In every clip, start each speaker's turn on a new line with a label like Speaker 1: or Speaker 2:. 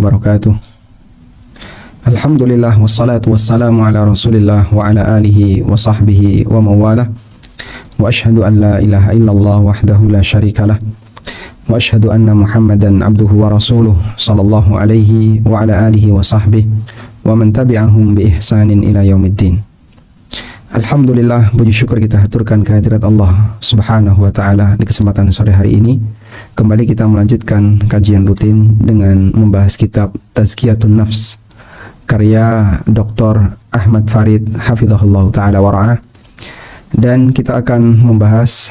Speaker 1: wabarakatuh. Alhamdulillah wassalatu wassalamu ala Rasulillah wa ala alihi wa sahbihi wa mawalah. Wa ashhadu an la ilaha illallah wahdahu la syarikalah. Wa ashhadu anna Muhammadan abduhu wa rasuluh sallallahu alaihi wa ala alihi wa sahbihi wa man tabi'ahum bi ihsanin ila yaumiddin. Alhamdulillah, puji syukur kita haturkan kehadirat Allah Subhanahu wa taala di kesempatan sore hari ini. Kembali kita melanjutkan kajian rutin dengan membahas kitab Tazkiyatun Nafs karya Dr. Ahmad Farid hafizahullah taala wara'ah. Dan kita akan membahas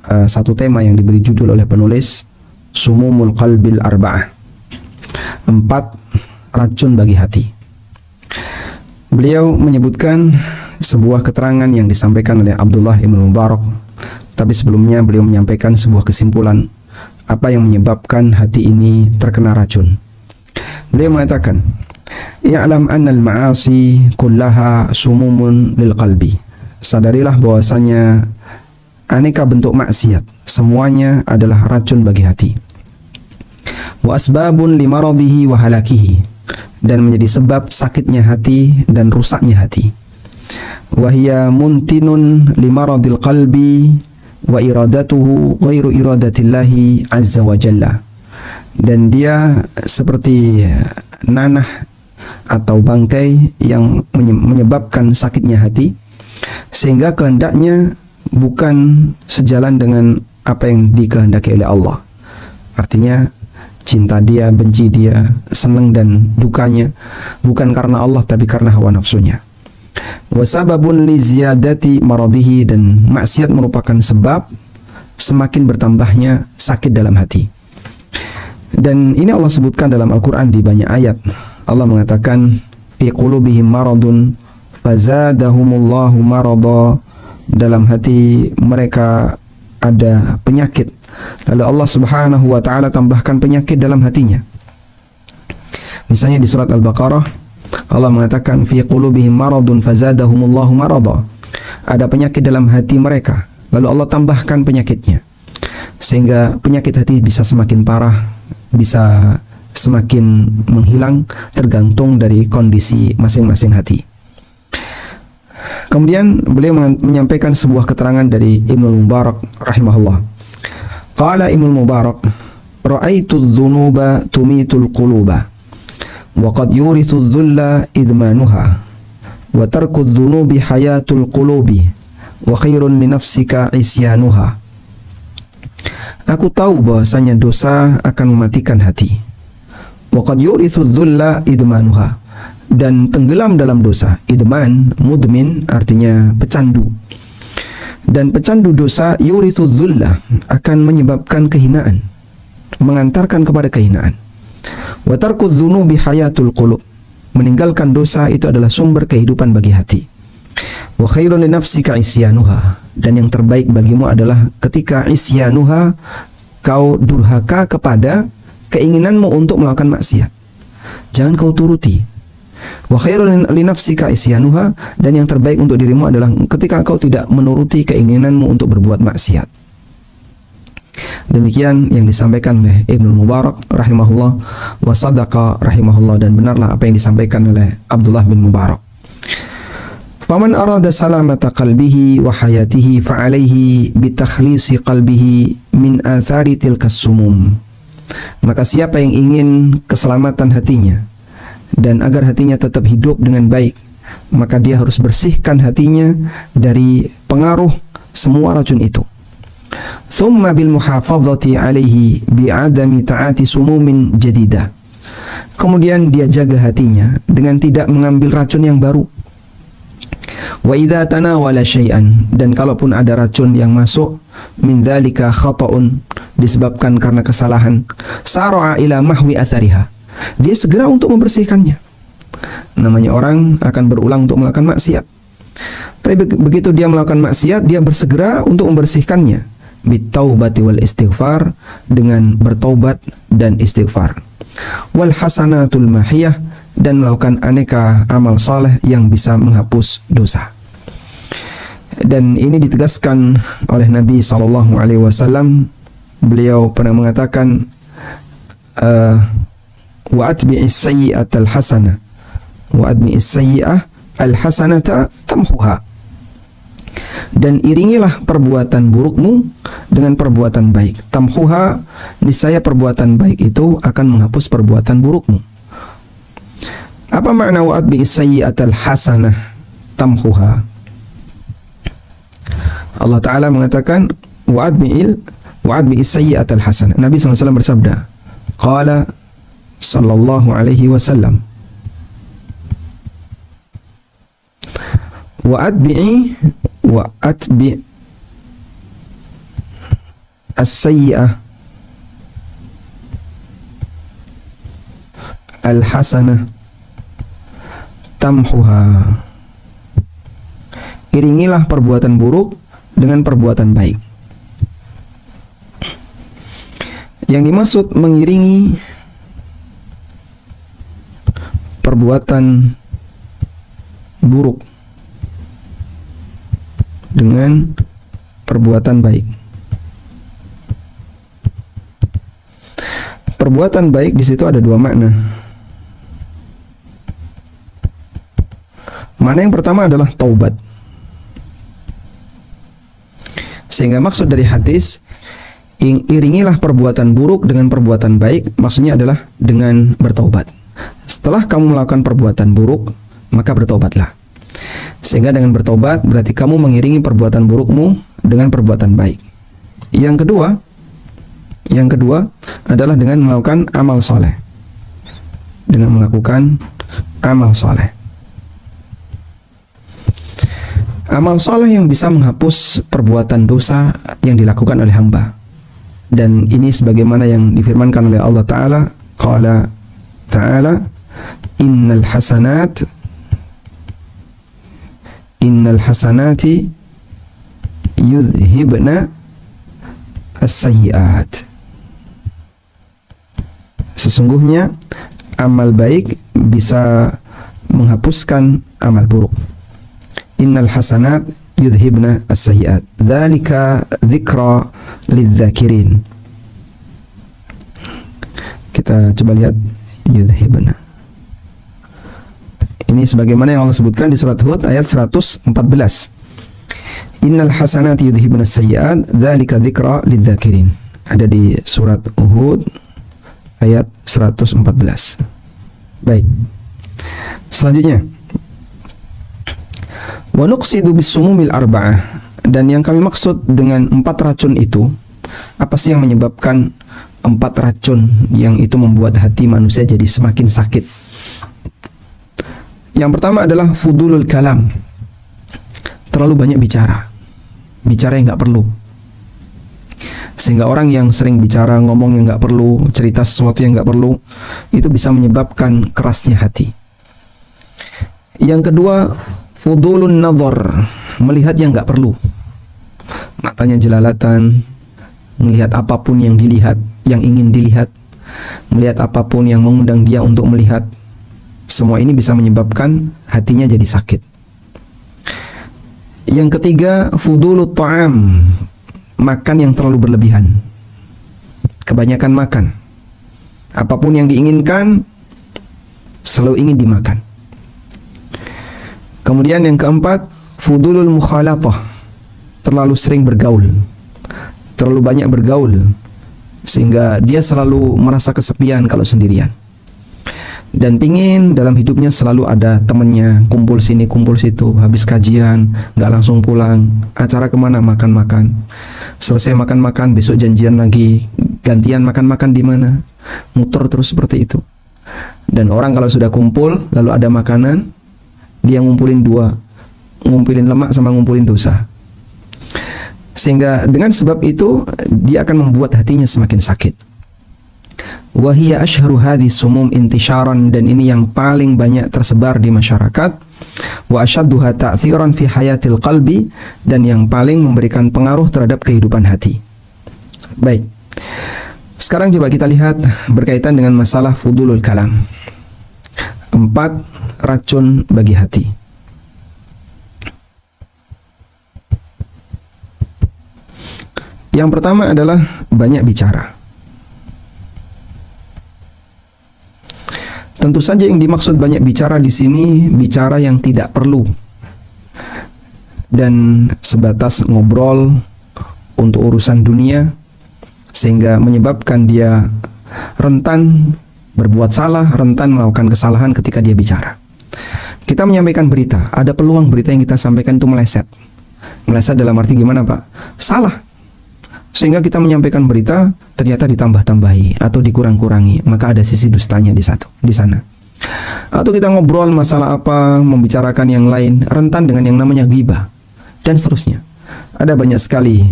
Speaker 1: satu tema yang diberi judul oleh penulis Sumumul Qalbil Arba'ah, 4 racun bagi hati. Beliau menyebutkan sebuah keterangan yang disampaikan oleh Abdullah ibn Mubarak, tapi sebelumnya beliau menyampaikan sebuah kesimpulan apa yang menyebabkan hati ini terkena racun. Beliau mengatakan, "Ya'lam annal ma'asi kullaha sumumun lil qalbi." Sadarilah bahwasanya aneka bentuk maksiat semuanya adalah racun bagi hati. Wa asbabun limaradihi wa halakihi, dan menjadi sebab sakitnya hati dan rusaknya hati. Wahia muntinun limaradil qalbi wa iradatuhu ghairu iradatillahi azza wa jalla, dan dia seperti nanah atau bangkai yang menyebabkan sakitnya hati, sehingga kehendaknya bukan sejalan dengan apa yang dikehendaki oleh Allah. Artinya cinta dia, benci dia, senang dan dukanya bukan karena Allah tapi karena hawa nafsunya. Wasababun li ziyadati maradihi, dan maksiat merupakan sebab semakin bertambahnya sakit dalam hati. Dan ini Allah sebutkan dalam Al-Quran di banyak ayat. Allah mengatakan fi qulubihim maradun fazadahumullahu marada, dalam hati mereka ada penyakit, lalu Allah Subhanahu wa taala tambahkan penyakit dalam hatinya. Misalnya di surat Al-Baqarah Allah mengatakan fi qulubihim maradun fazadahumullahu marada, ada penyakit dalam hati mereka, lalu Allah tambahkan penyakitnya, sehingga penyakit hati bisa semakin parah, bisa semakin menghilang tergantung dari kondisi masing-masing hati. Kemudian beliau menyampaikan sebuah keterangan dari Ibnu Mubarak rahimahullah. Qala Ibnu Mubarak, ra'aitu adh-dhunuba tumitul quluba wa qad yurithu adh-dhulla idmanuha wa tarku adh-dhunubi hayatul qulubi wa khairun li nafsika isyanuha. Aku tahu bahwasanya dosa akan mematikan hati. Wa qad yurithu adh-dhulla idmanuha, dan tenggelam dalam dosa. Idman, mudmin artinya pecandu. Dan pecandu dosa yurithu adh-dhulla akan menyebabkan kehinaan, mengantarkan kepada kehinaan. Wa tarku adh-dhunubi hayatul qulub, meninggalkan dosa itu adalah sumber kehidupan bagi hati. Wa khairun li nafsika isyanuha, dan yang terbaik bagimu adalah ketika isyanuha, kau durhaka kepada keinginanmu untuk melakukan maksiat, jangan kau turuti. Wa khairun li nafsika isyanuha, dan yang terbaik untuk dirimu adalah ketika kau tidak menuruti keinginanmu untuk berbuat maksiat. Demikian yang disampaikan oleh Ibnu Mubarak rahimahullah wa sadaqa rahimahullah, dan benarlah apa yang disampaikan oleh Abdullah bin Mubarak. Faman arada salamata qalbihi wa hayatihi fa'alaihi bitakhlisi qalbihi min athari tilkas sumum. Maka siapa yang ingin keselamatan hatinya dan agar hatinya tetap hidup dengan baik, maka dia harus bersihkan hatinya dari pengaruh semua racun itu. Thumma bil muhafazati alaihi bi'adami ta'ati sumumin jadidah. Kemudian dia jaga hatinya dengan tidak mengambil racun yang baru. Wa idza tanawala syai'an, dan kalaupun ada racun yang masuk, min dzalika khata'un, disebabkan karena kesalahan, sar'a ila mahwi athariha, dia segera untuk membersihkannya. Namanya orang akan berulang untuk melakukan maksiat, tapi begitu dia melakukan maksiat, dia bersegera untuk membersihkannya bitaubati wal istighfar, dengan bertaubat dan istighfar. Wal hasanatul mahiyah, dan melakukan aneka amal saleh yang bisa menghapus dosa. Dan ini ditegaskan oleh Nabi SAW. Beliau pernah mengatakan, wa atbi'is sayyi'atal hasanah wa atbi'is sayyi'ah al hasanata tamhuha. Dan iringilah perbuatan burukmu dengan perbuatan baik. Tamhuha, niscaya perbuatan baik itu akan menghapus perbuatan burukmu. Apa makna wa atbi'is sayyi'atal hasanah tamhuha? Allah Ta'ala mengatakan wa atbi'is sayyi'atal hasanah. Nabi SAW bersabda, qala sallallahu alaihi wasallam, wa atbi as-sayyi'ah al-hasanah tamhuha. Iringilah perbuatan buruk dengan perbuatan baik. Yang dimaksud mengiringi perbuatan buruk dengan perbuatan baik. Perbuatan baik di situ ada dua makna. Makna yang pertama adalah taubat. Sehingga maksud dari hadis, iringilah perbuatan buruk dengan perbuatan baik, maksudnya adalah dengan bertaubat. Setelah kamu melakukan perbuatan buruk, maka bertobatlah. Sehingga dengan bertobat berarti kamu mengiringi perbuatan burukmu dengan perbuatan baik. Yang kedua adalah dengan melakukan amal soleh. Dengan melakukan amal soleh. Amal soleh yang bisa menghapus perbuatan dosa yang dilakukan oleh hamba. Dan ini sebagaimana yang difirmankan oleh Allah Ta'ala, qala ta'ala, innal hasanati yudhibna as-sayyi'at. Sesungguhnya amal baik bisa menghapuskan amal buruk. Innal hasanat yudhibna as-sayyi'at. Dzalika dzikra lidzakirin. Kita coba lihat yudhibna. Ini sebagaimana yang Allah sebutkan di surat Hud ayat 114. Innal hasanati yudhibna as-sayyi'at dzalika dzikra lidzakirin. Ada di surat Hud ayat 114. Baik. Selanjutnya, wa nuqsidu bis-sumumil arba'ah. Dan yang kami maksud dengan 4 racun itu, apa sih yang menyebabkan 4 racun yang itu membuat hati manusia jadi semakin sakit? Yang pertama adalah fudulul kalam. Terlalu banyak bicara yang nggak perlu. Sehingga orang yang sering bicara, ngomong yang nggak perlu, cerita sesuatu yang nggak perlu, itu bisa menyebabkan kerasnya hati. Yang kedua, fudulun nazar, melihat yang nggak perlu. Matanya jelalatan, melihat apapun yang dilihat, yang ingin dilihat, melihat apapun yang mengundang dia untuk melihat. Semua ini bisa menyebabkan hatinya jadi sakit. Yang ketiga, fudulut ta'am, makan yang terlalu berlebihan. Kebanyakan makan. Apapun yang diinginkan selalu ingin dimakan. Kemudian yang keempat, fudulul mukhalatah, terlalu sering bergaul, terlalu banyak bergaul, sehingga dia selalu merasa kesepian kalau sendirian. Dan pingin dalam hidupnya selalu ada temannya, kumpul sini, kumpul situ, habis kajian, nggak langsung pulang, acara kemana, makan-makan. Selesai makan-makan, besok janjian lagi, gantian makan-makan di mana, muter terus seperti itu. Dan orang kalau sudah kumpul, lalu ada makanan, dia ngumpulin dua, ngumpulin lemak sama ngumpulin dosa. Sehingga dengan sebab itu, dia akan membuat hatinya semakin sakit. Wahia ashharu hadhi sumum intisharan, dan ini yang paling banyak tersebar di masyarakat. Wa ashadduha ta'thiran fi hayatil qalbi, dan yang paling memberikan pengaruh terhadap kehidupan hati. Baik. Sekarang coba kita lihat berkaitan dengan masalah fudulul kalam. 4 racun bagi hati. Yang pertama adalah banyak bicara. Tentu saja yang dimaksud banyak bicara di sini bicara yang tidak perlu dan sebatas ngobrol untuk urusan dunia, sehingga menyebabkan dia rentan berbuat salah, rentan melakukan kesalahan ketika dia bicara. Kita menyampaikan berita, ada peluang berita yang kita sampaikan itu meleset. Meleset dalam arti gimana, Pak? Salah. Sehingga kita menyampaikan berita ternyata ditambah-tambahi atau dikurang-kurangi, maka ada sisi dustanya di sana. Atau kita ngobrol masalah apa, membicarakan yang lain, rentan dengan yang namanya ghibah dan seterusnya. Ada banyak sekali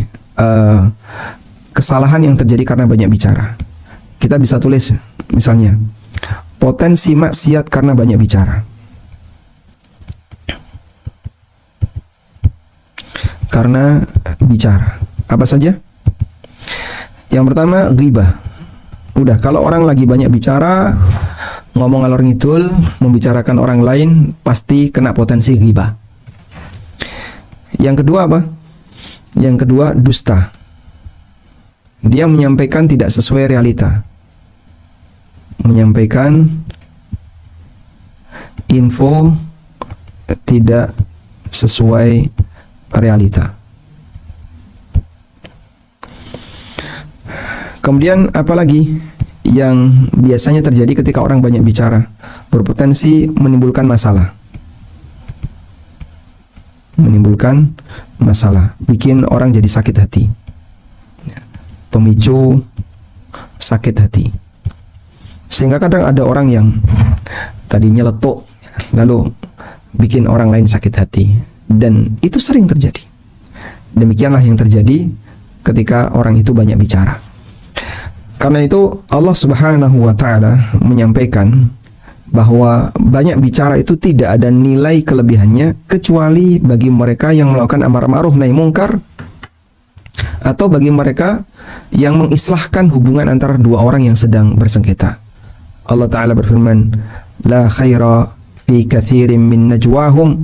Speaker 1: kesalahan yang terjadi karena banyak bicara. Kita bisa tulis misalnya potensi maksiat karena banyak bicara. Karena bicara apa saja? Yang pertama ghibah. Udah, kalau orang lagi banyak bicara, ngomong ngalor ngidul, membicarakan orang lain, pasti kena potensi ghibah. Yang kedua apa? Yang kedua dusta. Dia menyampaikan tidak sesuai realita. Menyampaikan info tidak sesuai realita. Kemudian apalagi yang biasanya terjadi ketika orang banyak bicara, berpotensi menimbulkan masalah. Menimbulkan masalah, bikin orang jadi sakit hati. Pemicu sakit hati. Sehingga kadang ada orang yang tadinya letuk, lalu bikin orang lain sakit hati. Dan itu sering terjadi. Demikianlah yang terjadi ketika orang itu banyak bicara. Karena itu Allah Subhanahu wa Ta'ala menyampaikan bahwa banyak bicara itu tidak ada nilai kelebihannya kecuali bagi mereka yang melakukan amar ma'ruf nahi mungkar, atau bagi mereka yang mengislahkan hubungan antara dua orang yang sedang bersengketa. Allah Ta'ala berfirman, la khaira fi kathirin min najwahum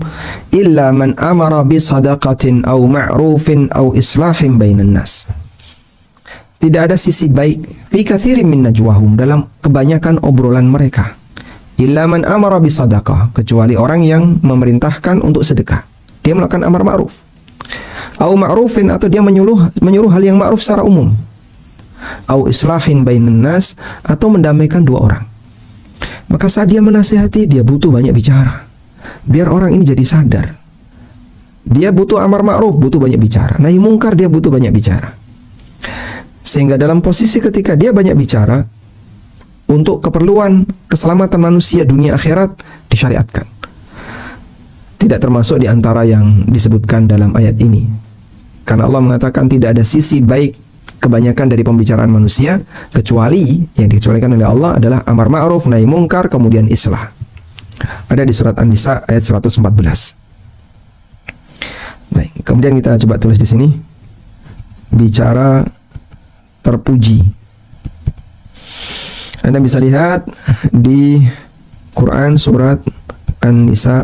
Speaker 1: illa man amara bi sadaqatin aw ma'rufin aw islahin bainan nas. Tidak ada sisi baik fi katsirin min najwahum, dalam kebanyakan obrolan mereka, illa man amara bi sadaqah, kecuali orang yang memerintahkan untuk sedekah. Dia melakukan amar ma'ruf. Au ma'rufin, atau dia menyuruh hal yang ma'ruf secara umum. Au islahin bainan nas, atau mendamaikan dua orang. Maka saat dia menasihati, dia butuh banyak bicara. Biar orang ini jadi sadar. Dia butuh amar ma'ruf, butuh banyak bicara. Nahi mungkar, dia butuh banyak bicara. Sehingga dalam posisi ketika dia banyak bicara, untuk keperluan keselamatan manusia dunia akhirat disyariatkan. Tidak termasuk di antara yang disebutkan dalam ayat ini. Karena Allah mengatakan tidak ada sisi baik kebanyakan dari pembicaraan manusia, kecuali yang dikecualikan oleh Allah adalah amar ma'ruf nahi mungkar kemudian islah. Ada di surat An-Nisa ayat 114. Baik, kemudian kita coba tulis di sini bicara terpuji. Anda bisa lihat di Quran surat An-Nisa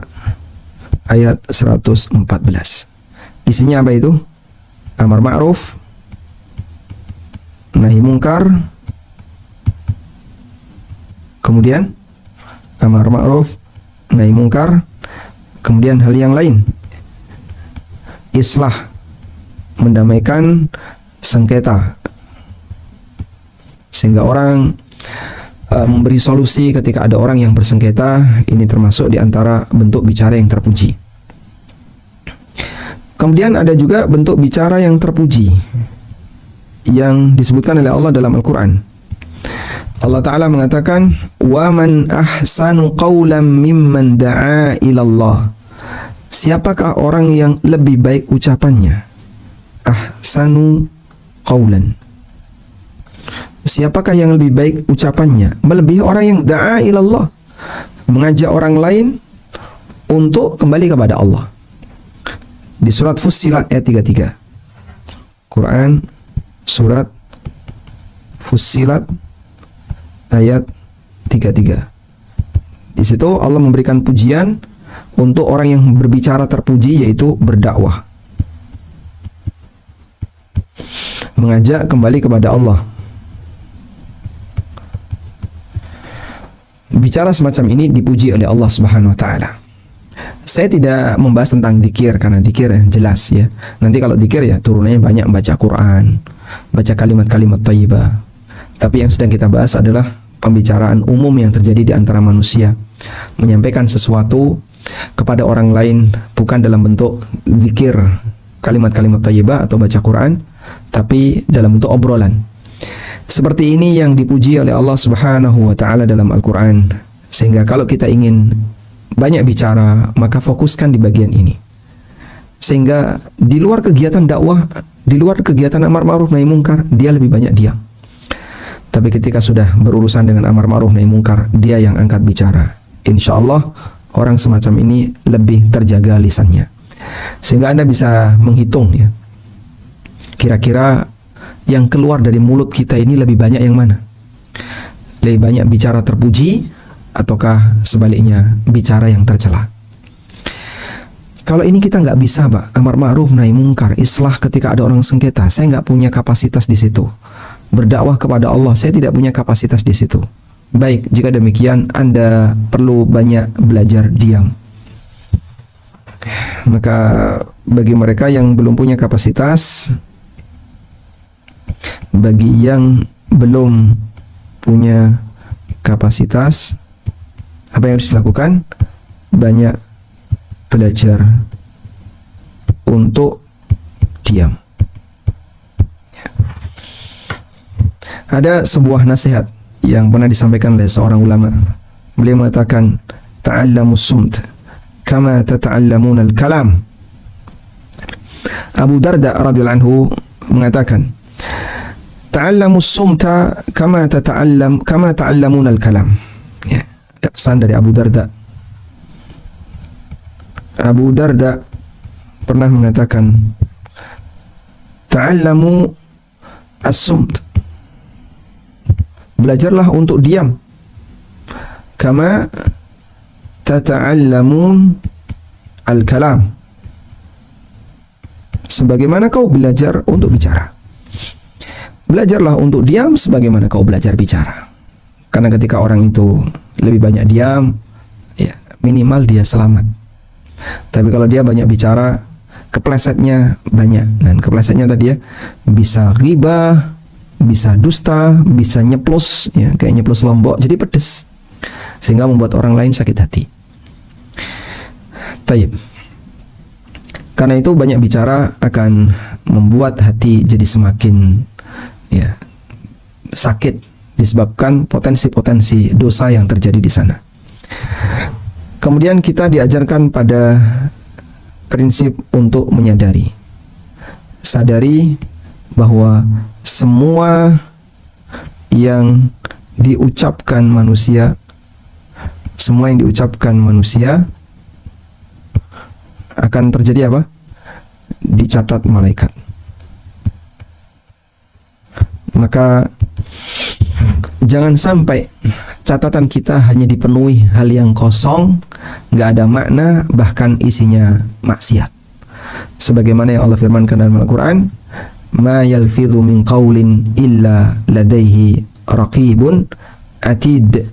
Speaker 1: ayat 114. Isinya apa itu? Amar ma'ruf nahi mungkar, kemudian amar ma'ruf nahi mungkar, kemudian hal yang lain, islah, mendamaikan sengketa, sehingga orang memberi solusi ketika ada orang yang bersengketa. Ini termasuk di antara bentuk bicara yang terpuji. Kemudian ada juga bentuk bicara yang terpuji yang disebutkan oleh Allah dalam Al-Quran. Allah Ta'ala mengatakan, wa man ahsanu qawlan mimman da'a ilallah. Siapakah orang yang lebih baik ucapannya? Ahsanu qawlan. Siapakah yang lebih baik ucapannya? Melebihi orang yang da'a ilallah, mengajak orang lain untuk kembali kepada Allah. Di surat Fussilat ayat 33. Quran surat Fussilat ayat 33. Di situ Allah memberikan pujian untuk orang yang berbicara terpuji, yaitu berdakwah, mengajak kembali kepada Allah. bicara semacam ini dipuji oleh Allah Subhanahu wa taala. Saya tidak membahas tentang zikir karena zikir jelas ya. Nanti kalau zikir ya turunannya banyak baca Quran, baca kalimat-kalimat thayyibah. Tapi yang sedang kita bahas adalah pembicaraan umum yang terjadi di antara manusia, menyampaikan sesuatu kepada orang lain bukan dalam bentuk zikir kalimat-kalimat thayyibah atau baca Quran, tapi dalam bentuk obrolan. Seperti ini yang dipuji oleh Allah Subhanahu wa taala dalam Al-Qur'an. Sehingga kalau kita ingin banyak bicara, maka fokuskan di bagian ini. Sehingga di luar kegiatan dakwah, di luar kegiatan amar ma'ruf nahi munkar, dia lebih banyak diam. Tapi ketika sudah berurusan dengan amar ma'ruf nahi munkar, dia yang angkat bicara. Insya Allah orang semacam ini lebih terjaga lisannya. Sehingga Anda bisa menghitung ya, kira-kira yang keluar dari mulut kita ini lebih banyak yang mana? Lebih banyak bicara terpuji ataukah sebaliknya bicara yang tercela? Kalau ini kita nggak bisa, Pak, amar ma'ruf nahi munkar, islah ketika ada orang sengketa, saya nggak punya kapasitas di situ. Berdakwah kepada Allah, saya tidak punya kapasitas di situ. Baik, jika demikian Anda perlu banyak belajar diam. Maka bagi mereka yang belum punya kapasitas, bagi yang belum punya kapasitas, apa yang harus dilakukan? Banyak belajar untuk diam. Ada sebuah nasihat yang pernah disampaikan oleh seorang ulama. Beliau mengatakan, ta'allamus sumt kama tata'allamuna al-kalam. Abu Darda radhiyallahu anhu mengatakan, ta'allamus sumta kama ta'allamuna al-kalam. Ya. Ada pesan dari Abu Darda. Abu Darda pernah mengatakan, ta'allamu as-sumt, belajarlah untuk diam, kama tata'allamun al-kalam, sebagaimana kau belajar untuk bicara. Belajarlah untuk diam sebagaimana kau belajar bicara. Karena ketika orang itu lebih banyak diam, ya minimal dia selamat. Tapi kalau dia banyak bicara, keplesetnya banyak. Dan keplesetnya tadi ya, bisa ghibah, bisa dusta, bisa nyeplos, ya kayak nyeplos lombok, jadi pedes, sehingga membuat orang lain sakit hati. Taib. Karena itu banyak bicara akan membuat hati jadi semakin ya sakit, disebabkan potensi-potensi dosa yang terjadi di sana. Kemudian kita diajarkan pada prinsip untuk menyadari, sadari bahwa semua yang diucapkan manusia, semua yang diucapkan manusia akan terjadi apa? Dicatat malaikat. Maka jangan sampai catatan kita hanya dipenuhi hal yang kosong, nggak ada makna, bahkan isinya maksiat. Sebagaimana yang Allah firmankan dalam Al-Quran, ma yalfidhu min qawlin illa ladaihi raqibun atid.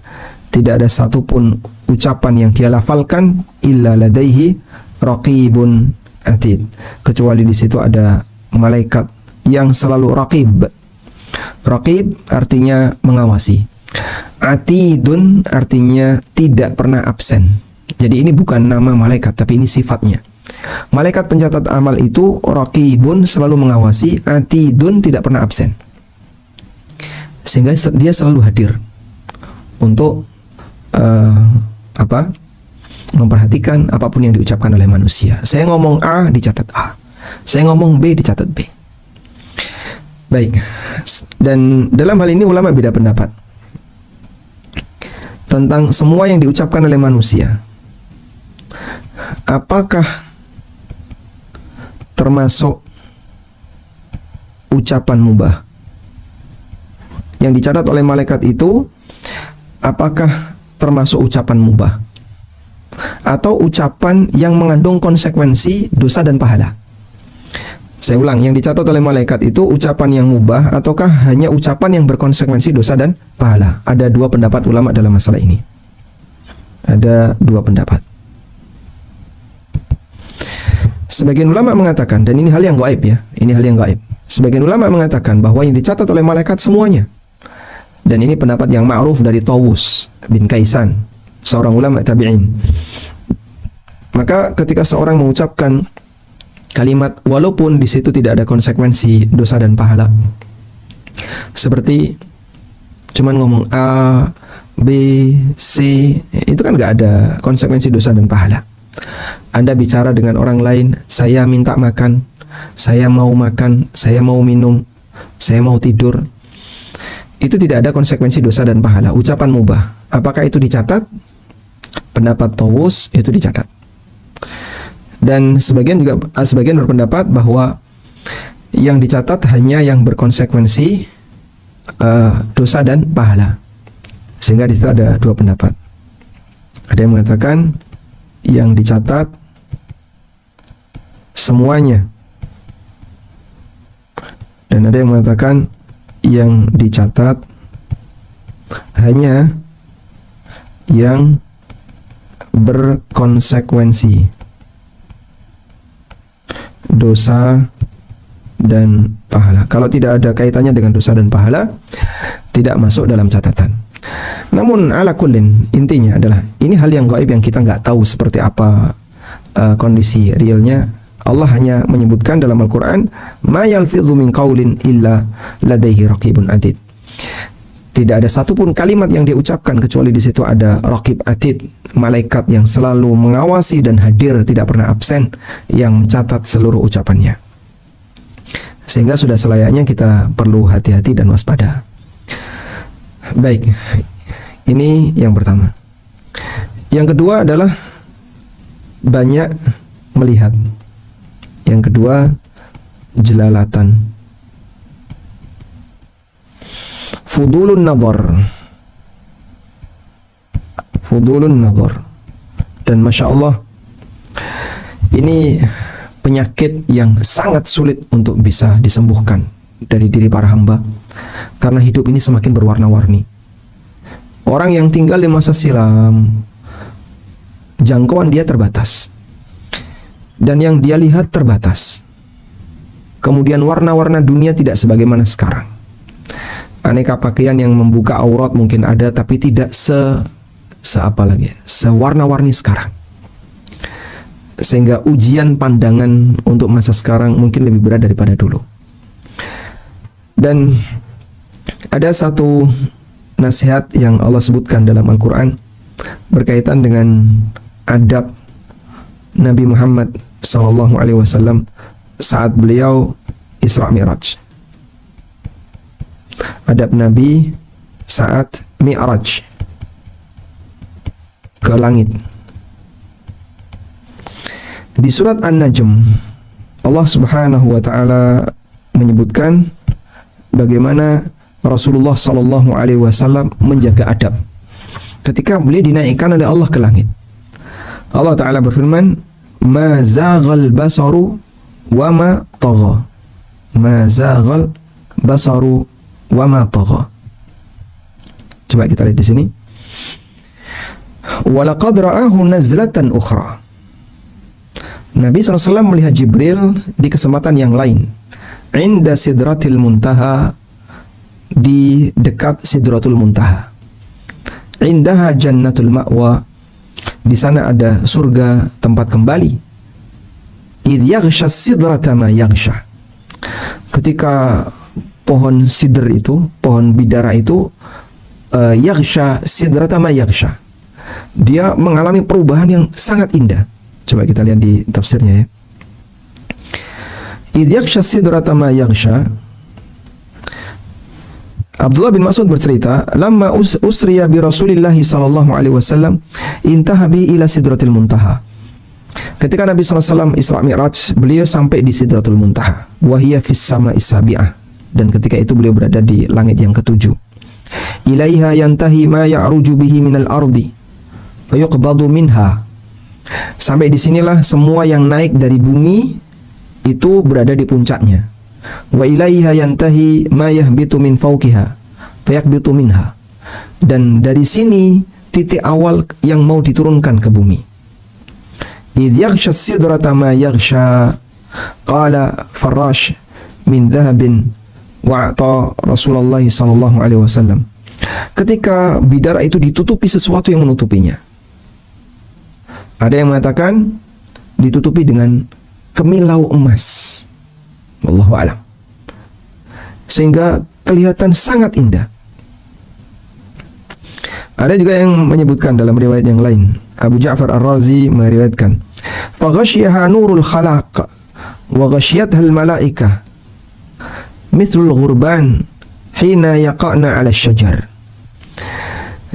Speaker 1: Tidak ada satupun ucapan yang dia lafalkan illa ladaihi raqibun atid, kecuali di situ ada malaikat yang selalu raqib. Raqib artinya mengawasi. Atidun artinya tidak pernah absen. Jadi ini bukan nama malaikat, tapi ini sifatnya. Malaikat pencatat amal itu raqibun, selalu mengawasi, atidun, tidak pernah absen. Sehingga dia selalu hadir untuk memperhatikan apapun yang diucapkan oleh manusia. Saya ngomong A, dicatat A. Saya ngomong B, dicatat B. Baik. Dan dalam hal ini ulama beda pendapat tentang semua yang diucapkan oleh manusia. Apakah termasuk ucapan mubah yang dicatat oleh malaikat itu? Apakah termasuk ucapan mubah atau ucapan yang mengandung konsekuensi dosa dan pahala? Saya ulang, yang dicatat oleh malaikat itu ucapan yang mubah ataukah hanya ucapan yang berkonsekuensi dosa dan pahala? Ada dua pendapat ulama dalam masalah ini. ada dua pendapat. Sebagian ulama mengatakan, dan ini hal yang gaib ya, ini hal yang gaib. Sebagian ulama mengatakan bahwa yang dicatat oleh malaikat semuanya. Dan ini pendapat yang ma'ruf dari Tawus bin Kaisan, seorang ulama tabi'in. Maka ketika seorang mengucapkan kalimat walaupun di situ tidak ada konsekuensi dosa dan pahala, seperti cuman ngomong A, B, C, itu kan nggak ada konsekuensi dosa dan pahala. Anda bicara dengan orang lain, saya minta makan, saya mau makan, saya mau minum, saya mau tidur. Itu tidak ada konsekuensi dosa dan pahala, ucapan mubah. Apakah itu dicatat? Pendapat Tawus itu dicatat. Dan sebagian berpendapat bahwa yang dicatat hanya yang berkonsekuensi dosa dan pahala. Sehingga di situ ada dua pendapat. Ada yang mengatakan yang dicatat semuanya, dan ada yang mengatakan yang dicatat hanya yang berkonsekuensi dosa dan pahala. Kalau tidak ada kaitannya dengan dosa dan pahala, tidak masuk dalam catatan. Namun ala kullin, intinya adalah ini hal yang gaib yang kita nggak tahu seperti apa kondisi realnya. Allah hanya menyebutkan dalam Al-Quran, ma yalfidhu min qaulin illa ladaihi raqibun atid. Tidak ada satupun kalimat yang dia ucapkan kecuali di situ ada raqib atid, malaikat yang selalu mengawasi dan hadir, tidak pernah absen, yang mencatat seluruh ucapannya. Sehingga sudah selayaknya kita perlu hati-hati dan waspada. Baik, ini yang pertama. Yang kedua adalah banyak melihat. Yang kedua, jelalatan. Fudulun nazar. Fudulun nazar. Dan Masya Allah, ini penyakit yang sangat sulit untuk bisa disembuhkan dari diri para hamba, karena hidup ini semakin berwarna-warni. Orang yang tinggal di masa silam, jangkauan dia terbatas, dan yang dia lihat terbatas. Kemudian warna-warna dunia tidak sebagaimana sekarang. Aneka pakaian yang membuka aurat mungkin ada, tapi tidak sewarna-warni sekarang. Sehingga ujian pandangan untuk masa sekarang mungkin lebih berat daripada dulu. Dan ada satu nasihat yang Allah sebutkan dalam Al-Quran berkaitan dengan adab Nabi Muhammad SAW saat beliau Isra Mi'raj. Adab Nabi saat Mi'raj ke langit. Di surat An-Najm, Allah Subhanahu wa taala menyebutkan bagaimana Rasulullah sallallahu alaihi wasallam menjaga adab ketika beliau dinaikkan oleh Allah ke langit. Allah taala berfirman, "Ma zaghal basaru wa ma tagha." Ma zaghal basaru wa ma tagha. Coba kita lihat di sini. Wa laqad ra'ahu nazlatan ukhra. Nabi SAW melihat Jibril di kesempatan yang lain, inda sidratil muntaha, di dekat sidratul muntaha. Indaha jannatul ma'wa, di sana ada surga tempat kembali. Idh yaghsha sidrata ma yaghsha, ketika pohon sidr itu, pohon bidara itu, yaghsha sidrata ma yaghsha, dia mengalami perubahan yang sangat indah. Coba kita lihat di tafsirnya ya. Idh yaghsha sidrata ma yaghsha. Abdullah bin Mas'ud bercerita, lamma usriya bi Rasulillah sallallahu alaihi wasallam intaha bi ila sidratil muntaha. Ketika Nabi SAW Isra Mi'raj, beliau sampai di sidratul muntaha, wa hiya fis sama'is sabi'ah, dan ketika itu beliau berada di langit yang ketujuh. Ilaiha yantahi ma ya'ruju bihi minal ardi fa yuqbadu minha. Sampai disinilah semua yang naik dari bumi itu berada di puncaknya. Wa ilaiha yantahi ma yahbitu min fawqiha fa yaqbitu minha. Dan dari sini titik awal yang mau diturunkan ke bumi. Idh yaghsha sidrata ma yaghsha, qala Farash min dhahabin wa'ata Rasulullah sallallahu alaihi wasallam. Ketika bidara itu ditutupi sesuatu yang menutupinya. Ada yang mengatakan ditutupi dengan kemilau emas. Wallahu a'lam. Sehingga kelihatan sangat indah. Ada juga yang menyebutkan dalam riwayat yang lain. Abu Ja'far Ar-Razi meriwayatkan, "Faghashiyaha nurul khalaq wa ghashiyatha al-malaikah mithlul ghurban hina yaqa'na 'ala asy-syajar."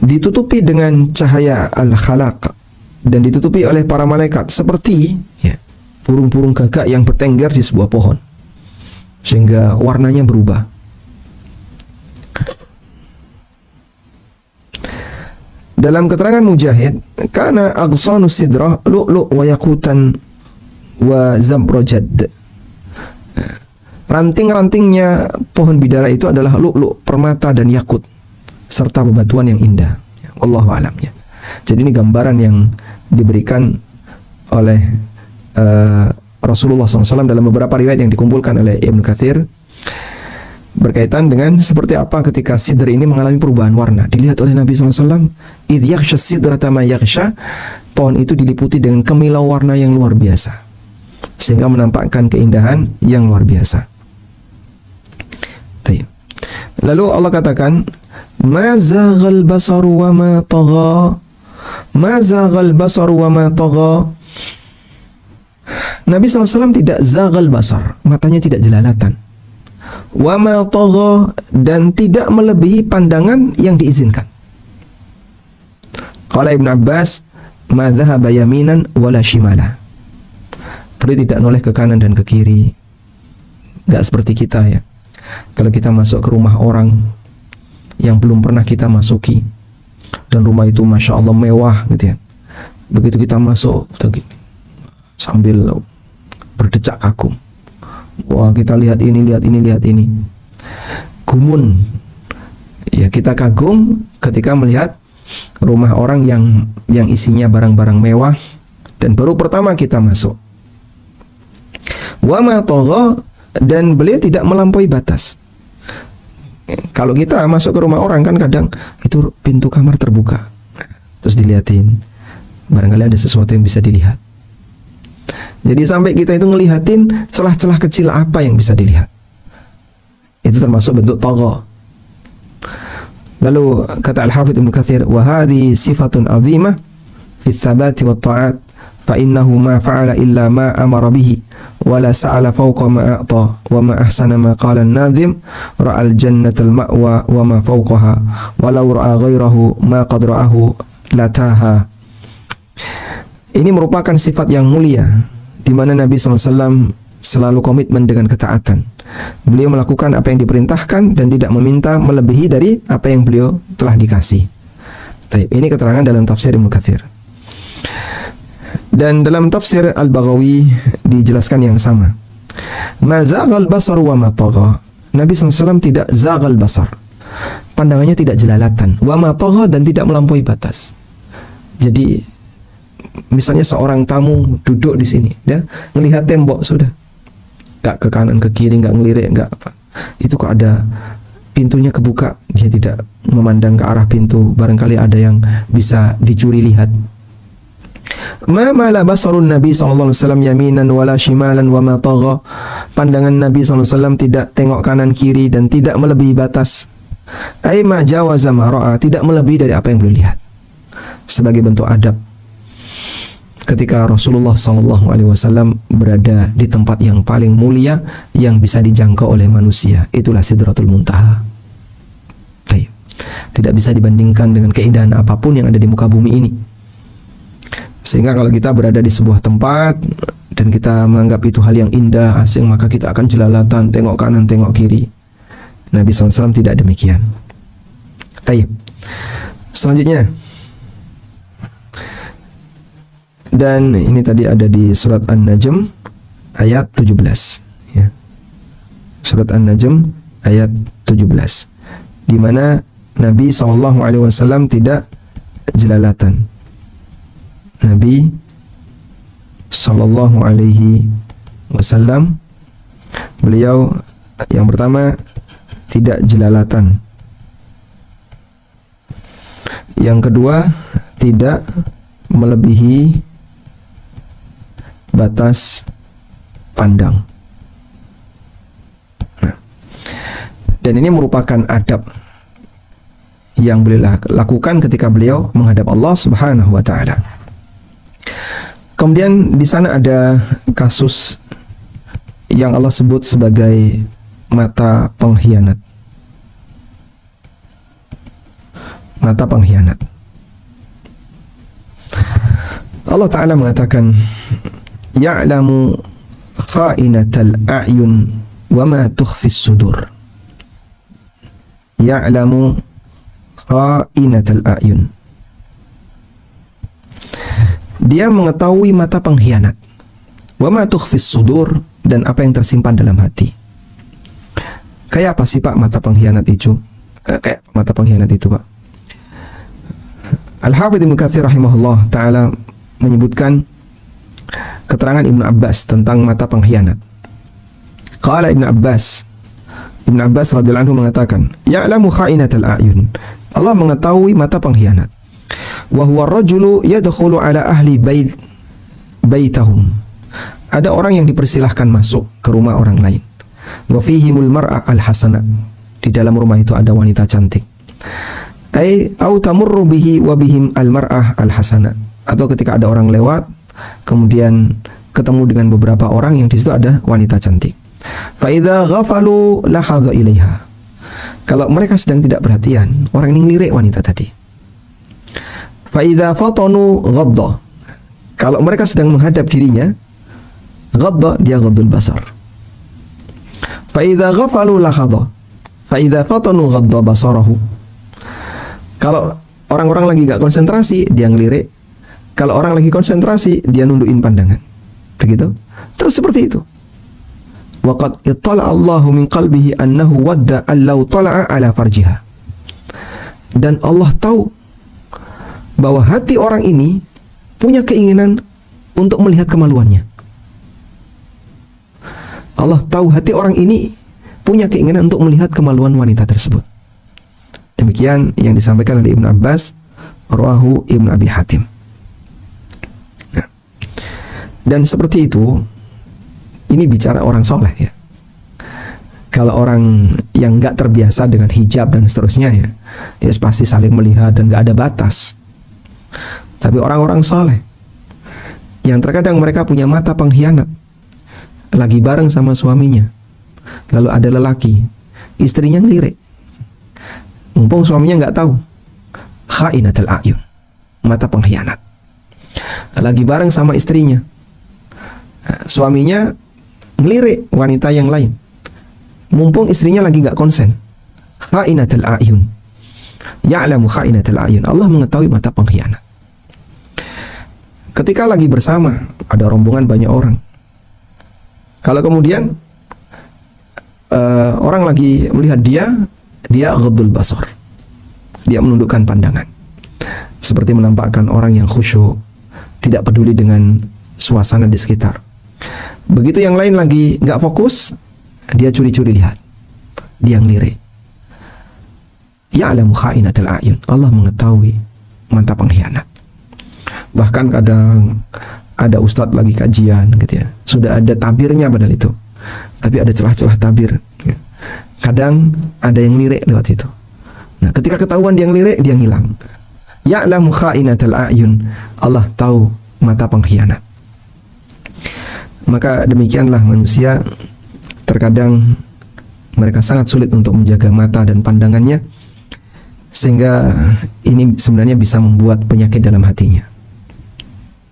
Speaker 1: Ditutupi dengan cahaya al-khalaq dan ditutupi oleh para malaikat seperti burung-burung gagak yang bertengger di sebuah pohon, sehingga warnanya berubah. Dalam keterangan Mujahid, kana aghsanu sidrah lu'lu' wa yakutan wa zabrajad. Ranting-rantingnya pohon bidara itu adalah lu'lu', permata dan yakut serta bebatuan yang indah. Wallahu a'lam ya. Jadi ini gambaran yang diberikan oleh Rasulullah SAW dalam beberapa riwayat yang dikumpulkan oleh Ibnu Katsir berkaitan dengan seperti apa ketika sidr ini mengalami perubahan warna. Dilihat oleh Nabi SAW, idh yaghsha sidrata ma yaghsha, pohon itu diliputi dengan kemilau warna yang luar biasa, sehingga menampakkan keindahan yang luar biasa. Lalu Allah katakan, ma zaghal basaru wa ma tagha, ma zaghal basaru wa ma tagha. Nabi SAW tidak zaghal basar, matanya tidak jelalatan. Wa ma tagha, dan tidak melebihi pandangan yang diizinkan. Qala Ibn Abbas, ma dhahaba yaminan wala shimala. Beliau tidak noleh ke kanan dan ke kiri. Enggak seperti kita ya. Kalau kita masuk ke rumah orang yang belum pernah kita masuki, dan rumah itu Masya Allah mewah gitu ya, begitu kita masuk sambil berdecak kagum, wah kita lihat ini, lihat ini, lihat ini, gumun ya, kita kagum ketika melihat rumah orang yang isinya barang-barang mewah dan baru pertama kita masuk. Wa ma tagha, dan beliau tidak melampaui batas. Kalau kita masuk ke rumah orang kan kadang itu pintu kamar terbuka, terus dilihatin, barangkali ada sesuatu yang bisa dilihat. Jadi sampai kita itu ngelihatin celah-celah kecil apa yang bisa dilihat. Itu termasuk bentuk tagha. Lalu kata Al-Hafidz Ibnu Katsir, wa hadhi sifatun 'azimah fi tsabati wat ta'at, fa innahu ma fa'ala illa ma amara bihi wa la sa'ala fawqa ma a'ta wa ma ahsana ma qala an-nazim ra'al jannatal ma'wa wa ma fawqaha walau ra'a ghairahu ma qad ra'ahu lataha. Ini merupakan sifat yang mulia di mana Nabi SAW selalu komitmen dengan ketaatan. Beliau melakukan apa yang diperintahkan dan tidak meminta melebihi dari apa yang beliau telah dikasih. Ini keterangan dalam tafsir Ibnu Katsir. Dan dalam tafsir Al-Baghawi dijelaskan yang sama. Ma zaghal basar wa ma tagha. Nabi SAW tidak zaghal basar, pandangannya tidak jelalatan, wa ma tagha, dan tidak melampaui batas. Jadi misalnya seorang tamu duduk di sini, dia melihat tembok sudah, nggak ke kanan ke kiri, nggak ngelirik, nggak apa. Itu kok ada pintunya kebuka, dia tidak memandang ke arah pintu, barangkali ada yang bisa dicuri lihat. Ma mala basarun Nabi SAW yaminan wala shimalan wa ma tagha. Pandangan Nabi SAW tidak tengok kanan kiri dan tidak melebihi batas. Ai ma jawaza ma ra'a, tidak melebihi dari apa yang beliau lihat. Sebagai bentuk adab ketika Rasulullah SAW berada di tempat yang paling mulia yang bisa dijangkau oleh manusia, itulah Sidratul Muntaha. Tidak bisa dibandingkan dengan keindahan apapun yang ada di muka bumi ini. Sehingga kalau kita berada di sebuah tempat dan kita menganggap itu hal yang indah, asing, maka kita akan jelalatan, tengok kanan, tengok kiri. Nabi SAW tidak demikian. Selanjutnya, dan ini tadi ada di surat An-Najm ayat 17 ya. Surat An-Najm ayat 17, di mana Nabi SAW tidak jelalatan. Nabi Sallallahu Alaihi Wasallam, beliau yang pertama tidak jelalatan, yang kedua tidak melebihi batas pandang. Dan ini merupakan adab yang beliau lakukan ketika beliau menghadap Allah Subhanahu wa taala. Kemudian di sana ada kasus yang Allah sebut sebagai mata pengkhianat. Mata pengkhianat. Allah Ta'ala mengatakan, ya'lamu kha'inatal a'yun wa ma tukhfis sudur. Ya'lamu kha'inatal a'yun. Dia mengetahui mata pengkhianat. Wa ma tukhfis sudur, dan apa yang tersimpan dalam hati. Kayak apa sih Pak mata pengkhianat itu? Kayak mata pengkhianat itu Pak? Al-Hafidz Ibnu Katsir rahimahullah ta'ala menyebutkan keterangan Ibnu Abbas tentang mata pengkhianat. Qala Ibnu Abbas radhiyallahu anhu mengatakan, ya'lamu kha'inatal a'yun. Allah mengetahui mata pengkhianat. Wa huwa ar-rajulu yadkhulu ala ahli baitahum. Ada orang yang dipersilahkan masuk ke rumah orang lain. Wa fihimul mar'a al-hasana. Di dalam rumah itu ada wanita cantik. Au tamurru bihi wa bihim al-mar'ah al-hasana. Atau ketika ada orang lewat, kemudian ketemu dengan beberapa orang yang di situ ada wanita cantik. Fa idza ghafalu lahadha ilaiha. Kalau mereka sedang tidak perhatian, orang ini ngelirik wanita tadi. Fa idza fatanu ghadda. Kalau mereka sedang menghadap dirinya, ghadda, dia ghaddul basar. Fa idza ghafalu lahadha. Fa idza fatanu ghadda basarahu. Kalau orang-orang lagi gak konsentrasi, dia ngelirik. Kalau orang lagi konsentrasi, dia nundukin pandangan. Begitu. Terus seperti itu. Waqad ittala Allahu min qalbihi annahu wadda allau tala'a ala farjiha. Dan Allah tahu bahwa hati orang ini punya keinginan untuk melihat kemaluannya. Allah tahu hati orang ini punya keinginan untuk melihat kemaluan wanita tersebut. Demikian yang disampaikan oleh Ibnu Abbas, rawahu Ibnu Abi Hatim. Nah, dan seperti itu, ini bicara orang soleh ya. Kalau orang yang nggak terbiasa dengan hijab dan seterusnya ya pasti saling melihat dan nggak ada batas. Tapi orang-orang soleh yang terkadang mereka punya mata pengkhianat, lagi bareng sama suaminya, lalu ada lelaki, istrinya ngelirik. Mumpung suaminya nggak tahu, kha'inatul a'yun, mata pengkhianat. Lagi bareng sama istrinya, suaminya ngelirik wanita yang lain. Mumpung istrinya lagi nggak konsen, kha'inatul a'yun, ya'lamu kha'inatul a'yun. Allah mengetahui mata pengkhianat. Ketika lagi bersama, ada rombongan banyak orang. Kalau kemudian orang lagi melihat dia ghaddul basar, dia menundukkan pandangan, seperti menampakkan orang yang khusyuk, tidak peduli dengan suasana di sekitar. Begitu yang lain lagi nggak fokus, dia curi-curi lihat, dia ngelirik. Ya'lamu kha'inatul a'yun. Allah mengetahui mata pengkhianat. Bahkan kadang ada ustadz lagi kajian gitu ya, sudah ada tabirnya padahal itu, tapi ada celah-celah tabir. Kadang ada yang lirik lewat itu. Nah, ketika ketahuan dia ngelirik, dia ngilang. Ya'lamu kha'inatul a'yun. Allah tahu mata pengkhianat. Maka demikianlah manusia, terkadang mereka sangat sulit untuk menjaga mata dan pandangannya, sehingga ini sebenarnya bisa membuat penyakit dalam hatinya.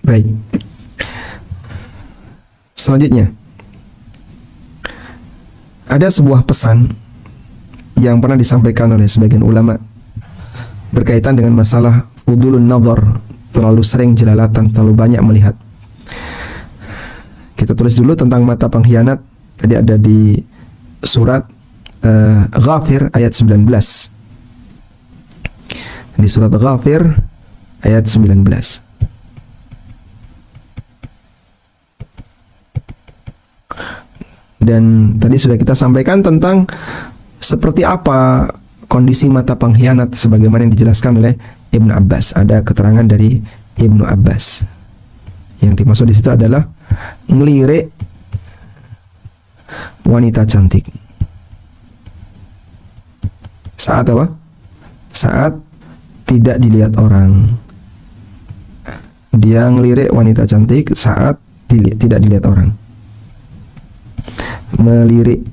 Speaker 1: Baik. Selanjutnya, ada sebuah pesan yang pernah disampaikan oleh sebagian ulama berkaitan dengan masalah fudulun nazar, terlalu sering jelalatan, terlalu banyak melihat. Kita tulis dulu tentang mata pengkhianat. Tadi ada di surat Ghafir ayat 19. Di surat Ghafir ayat 19. Dan tadi sudah kita sampaikan tentang seperti apa kondisi mata pengkhianat sebagaimana yang dijelaskan oleh Ibnu Abbas. Ada keterangan dari Ibnu Abbas. Yang dimaksud di situ adalah ngelirik wanita cantik. Saat apa? Saat tidak dilihat orang. Dia ngelirik wanita cantik saat tidak dilihat orang. Melirik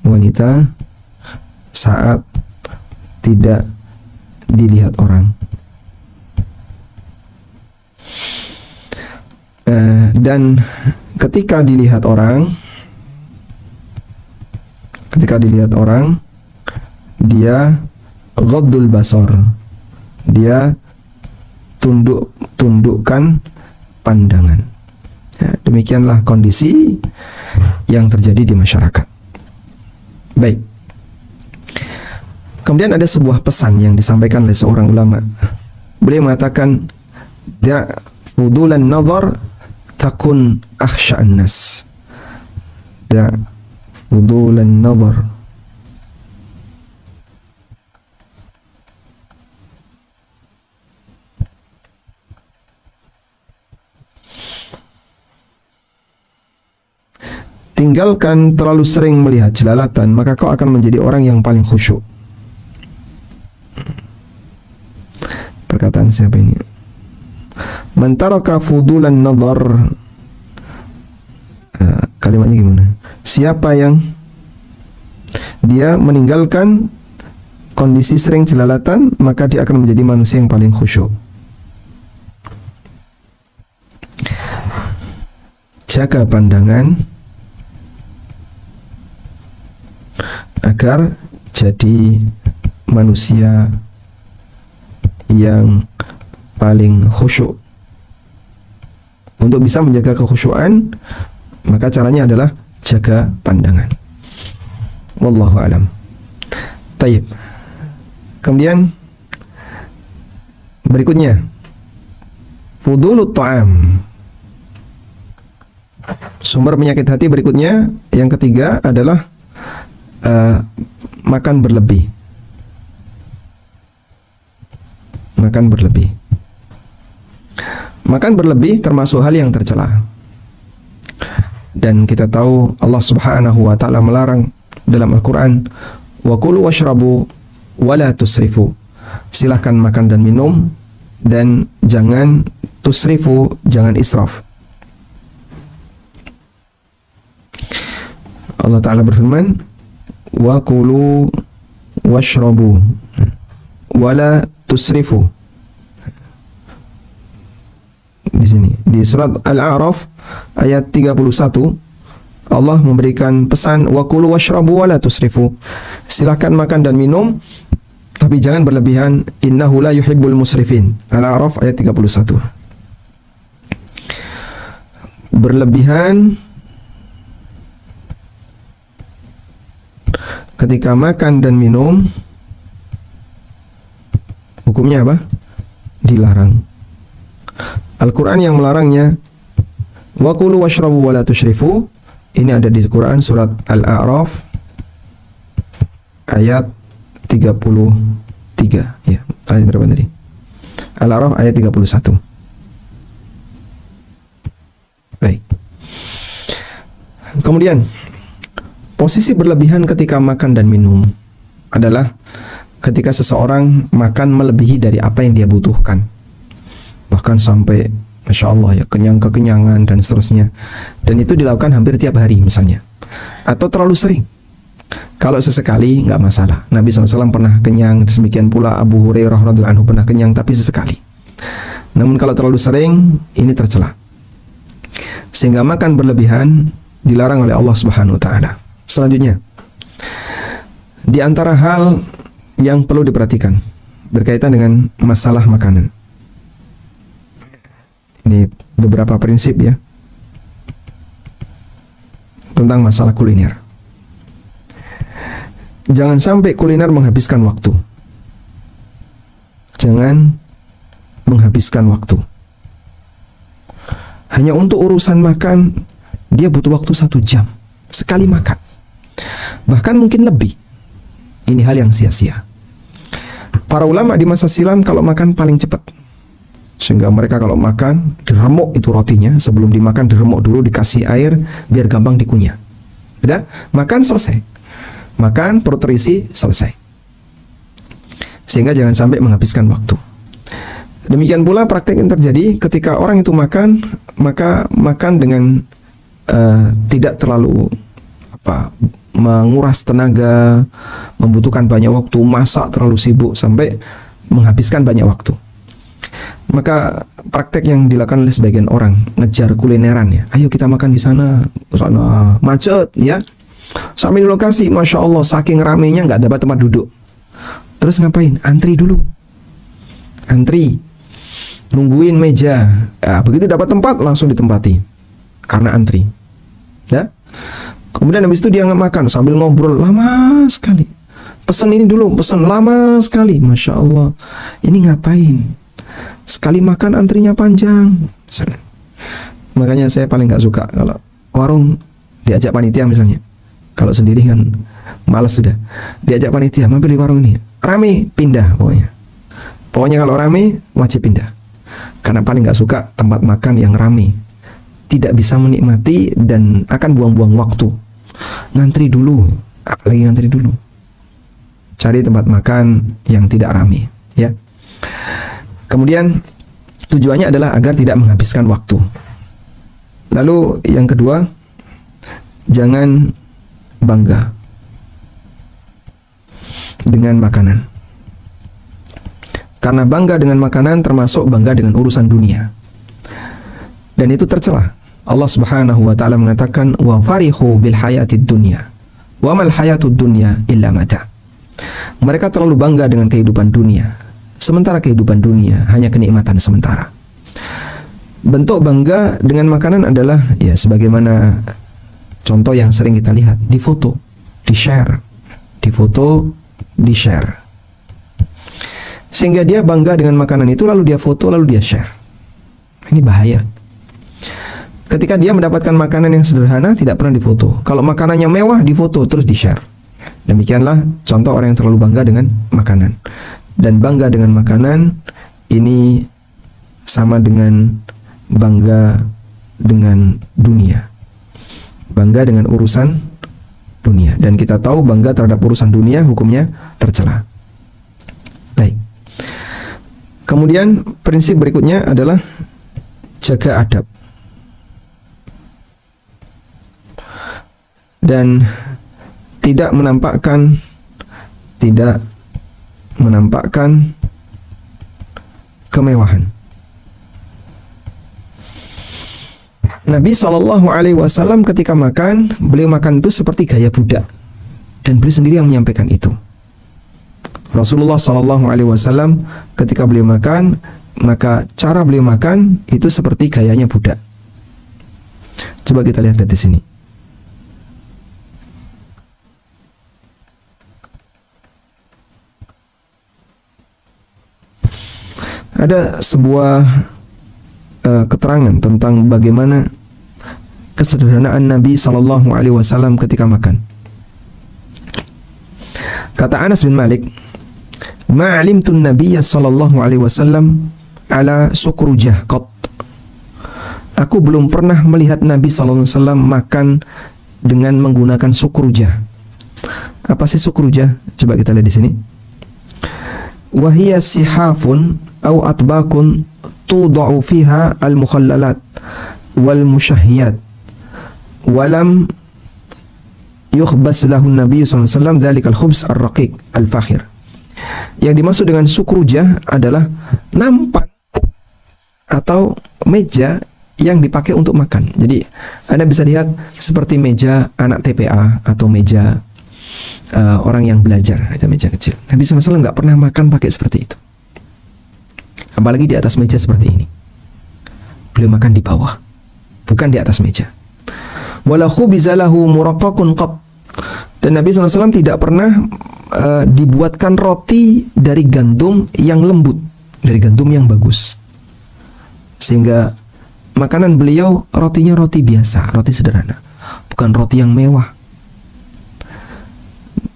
Speaker 1: wanita saat tidak dilihat orang. Dan ketika dilihat orang, dia ghaddul basar, dia tundukkan pandangan. Ya, demikianlah kondisi yang terjadi di masyarakat. Baik. Kemudian ada sebuah pesan yang disampaikan oleh seorang ulama. Beliau mengatakan, "Da' fudulan nazar takun akhsha'an nas." Da' fudulan nazar. Tinggalkan terlalu sering melihat jelalatan, maka kau akan menjadi orang yang paling khusyuk. Perkataan siapa ini? Man taraka fudulan nazar. Kalimatnya gimana? Siapa yang dia meninggalkan kondisi sering jelalatan, maka dia akan menjadi manusia yang paling khusyuk. Jaga pandangan agar jadi manusia yang paling khusyuk. Untuk bisa menjaga kekhusyuan, maka caranya adalah jaga pandangan. Wallahu alam. Taib. Kemudian berikutnya, fudulut ta'am. Sumber penyakit hati berikutnya, yang ketiga adalah makan berlebih. Makan berlebih. Makan berlebih termasuk hal yang tercela. Dan kita tahu Allah Subhanahu wa taala melarang dalam Al-Qur'an, "Wa kulu washrabu wa la tusrifu." Silakan makan dan minum dan jangan tusrifu, jangan israf. Allah taala berfirman, "Wa kulu washrabu wa la tusrifu." Di sini di surat Al-A'raf ayat 31 Allah memberikan pesan, "Wa kulu washrabu wa la tusrifu." Silakan makan dan minum tapi jangan berlebihan, innahu la yuhibbul musrifin. Al-A'raf ayat 31. Berlebihan ketika makan dan minum hukumnya apa? Dilarang. Al-Quran yang melarangnya, wa kulu washrabu wa la tusyrifu. Ini ada di Quran surat Al-A'raf ayat 33. Ya, ayat berapa tadi? Al-A'raf ayat 31. Baik. Kemudian posisi berlebihan ketika makan dan minum adalah ketika seseorang makan melebihi dari apa yang dia butuhkan, bahkan sampai Masya Allah ya, kekenyangan dan seterusnya. Dan itu dilakukan hampir tiap hari misalnya, atau terlalu sering. Kalau sesekali nggak masalah. Nabi SAW pernah kenyang, demikian pula Abu Hurairah radhiyallahu anhu pernah kenyang, tapi sesekali. Namun kalau terlalu sering, ini tercela. Sehingga makan berlebihan dilarang oleh Allah Subhanahu wa taala. Selanjutnya, di antara hal yang perlu diperhatikan berkaitan dengan masalah makanan. Ini beberapa prinsip ya tentang masalah kuliner. Jangan sampai kuliner menghabiskan waktu. Jangan menghabiskan waktu. Hanya untuk urusan makan, dia butuh waktu 1 jam sekali makan. Bahkan mungkin lebih. Ini hal yang sia-sia. Para ulama di masa silam kalau makan paling cepat. Sehingga mereka kalau makan, diremuk itu rotinya. Sebelum dimakan diremuk dulu, dikasih air, biar gampang dikunyah. Udah, makan selesai. Makan, perut terisi, selesai. Sehingga jangan sampai menghabiskan waktu. Demikian pula praktek yang terjadi ketika orang itu makan, maka makan dengan tidak terlalu menguras tenaga, membutuhkan banyak waktu, masak terlalu sibuk sampai menghabiskan banyak waktu. Maka praktek yang dilakukan oleh sebagian orang, ngejar kulineran ya. Ayo kita makan di sana macet ya. Sampai di lokasi, Masya Allah, saking ramenya nggak dapat tempat duduk. Terus ngapain? Antri dulu. Antri. Nungguin meja. Ya, begitu dapat tempat, langsung ditempati. Karena antri. Ya. Kemudian habis itu dia makan sambil ngobrol lama sekali. Pesan ini dulu, pesan lama sekali. Masya Allah. Ini ngapain? Sekali makan antrinya panjang. Makanya saya paling gak suka kalau warung diajak panitia misalnya. Kalau sendiri kan malas sudah. Diajak panitia, mampir di warung ini. Rame, pindah pokoknya. Pokoknya kalau rame, wajib pindah. Karena paling gak suka tempat makan yang rame. Tidak bisa menikmati dan akan buang-buang waktu. Ngantri dulu, apalagi ngantri dulu. Cari tempat makan yang tidak rame, ya. Kemudian tujuannya adalah agar tidak menghabiskan waktu. Lalu yang kedua, jangan bangga dengan makanan. Karena bangga dengan makanan termasuk bangga dengan urusan dunia. Dan itu tercela. Allah Subhanahu wa taala mengatakan wa farihu bil hayatid dunya wa mal hayatud dunya illa mata. Mereka terlalu bangga dengan kehidupan dunia, sementara kehidupan dunia hanya kenikmatan sementara. Bentuk bangga dengan makanan adalah ya sebagaimana contoh yang sering kita lihat, di foto, di share, di foto, di share. Sehingga dia bangga dengan makanan itu, lalu dia foto, lalu dia share. Ini bahaya. Ketika dia mendapatkan makanan yang sederhana, tidak pernah difoto. Kalau makanannya mewah, difoto, terus di-share. Demikianlah contoh orang yang terlalu bangga dengan makanan. Dan bangga dengan makanan, ini sama dengan bangga dengan dunia. Bangga dengan urusan dunia. Dan kita tahu bangga terhadap urusan dunia, hukumnya tercela. Baik. Kemudian prinsip berikutnya adalah jaga adab. Dan tidak menampakkan kemewahan. Nabi SAW ketika makan, beliau makan itu seperti gaya budak, dan beliau sendiri yang menyampaikan itu. Rasulullah SAW ketika beliau makan, maka cara beliau makan itu seperti gayanya budak. Coba kita lihat di sini. Ada sebuah keterangan tentang bagaimana kesederhanaan Nabi SAW ketika makan. Kata Anas bin Malik, "Ma'alimtu an-nabiyya sallallahu alaihi wasallam ala sukrujah qat." Aku belum pernah melihat Nabi sallallahu alaihi wasallam makan dengan menggunakan sukrujah. Apa sih sukrujah? Coba kita lihat di sini. Wa hiya sihafun aw atbaqun tudau fiha al-mukhallalat wal mushahhiyat wa lam yukhbas lahu an-nabiy sallallahu alaihi wasallam dzalikal khubz ar-raqiq al-fakhir. Yang dimaksud dengan sukrujah adalah nampan atau meja yang dipakai untuk makan. Jadi Anda bisa lihat seperti meja anak TPA atau meja orang yang belajar, ada meja kecil. Nabi SAW nggak pernah makan pakai seperti itu. Apalagi di atas meja seperti ini. Beliau makan di bawah, bukan di atas meja. Wala khubizalahu muraqqaqun qat. Dan Nabi SAW tidak pernah dibuatkan roti dari gandum yang lembut. dari gandum yang bagus. Sehingga makanan beliau rotinya roti biasa, roti sederhana, bukan roti yang mewah.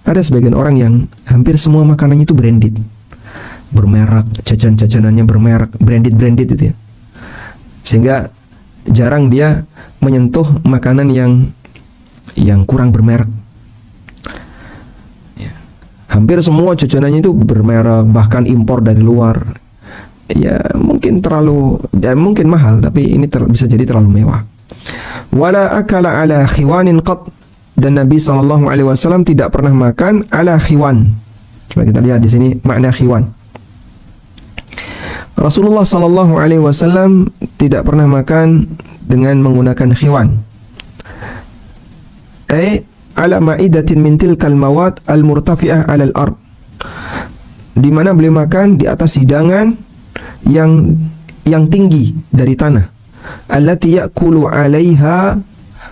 Speaker 1: Ada sebagian orang yang hampir semua makanannya itu branded, bermerek, jajan-jajanannya bermerek, branded itu ya. Sehingga jarang dia menyentuh makanan yang kurang bermerek. Ya. Hampir semua jajanannya itu bermerek, bahkan impor dari luar. Ya mungkin mungkin mahal, tapi ini bisa jadi terlalu mewah. Wala akala ala khiwanin qat, dan Nabi SAW tidak pernah makan ala khiwan. Coba kita lihat di sini makna khiwan. Rasulullah SAW tidak pernah makan dengan menggunakan khiwan. Ala ma'idatin min tilkal mawad al-murtafi'ah 'alal ard. Di mana beliau makan di atas hidangan yang tinggi dari tanah. Allati ya'kulu 'alaiha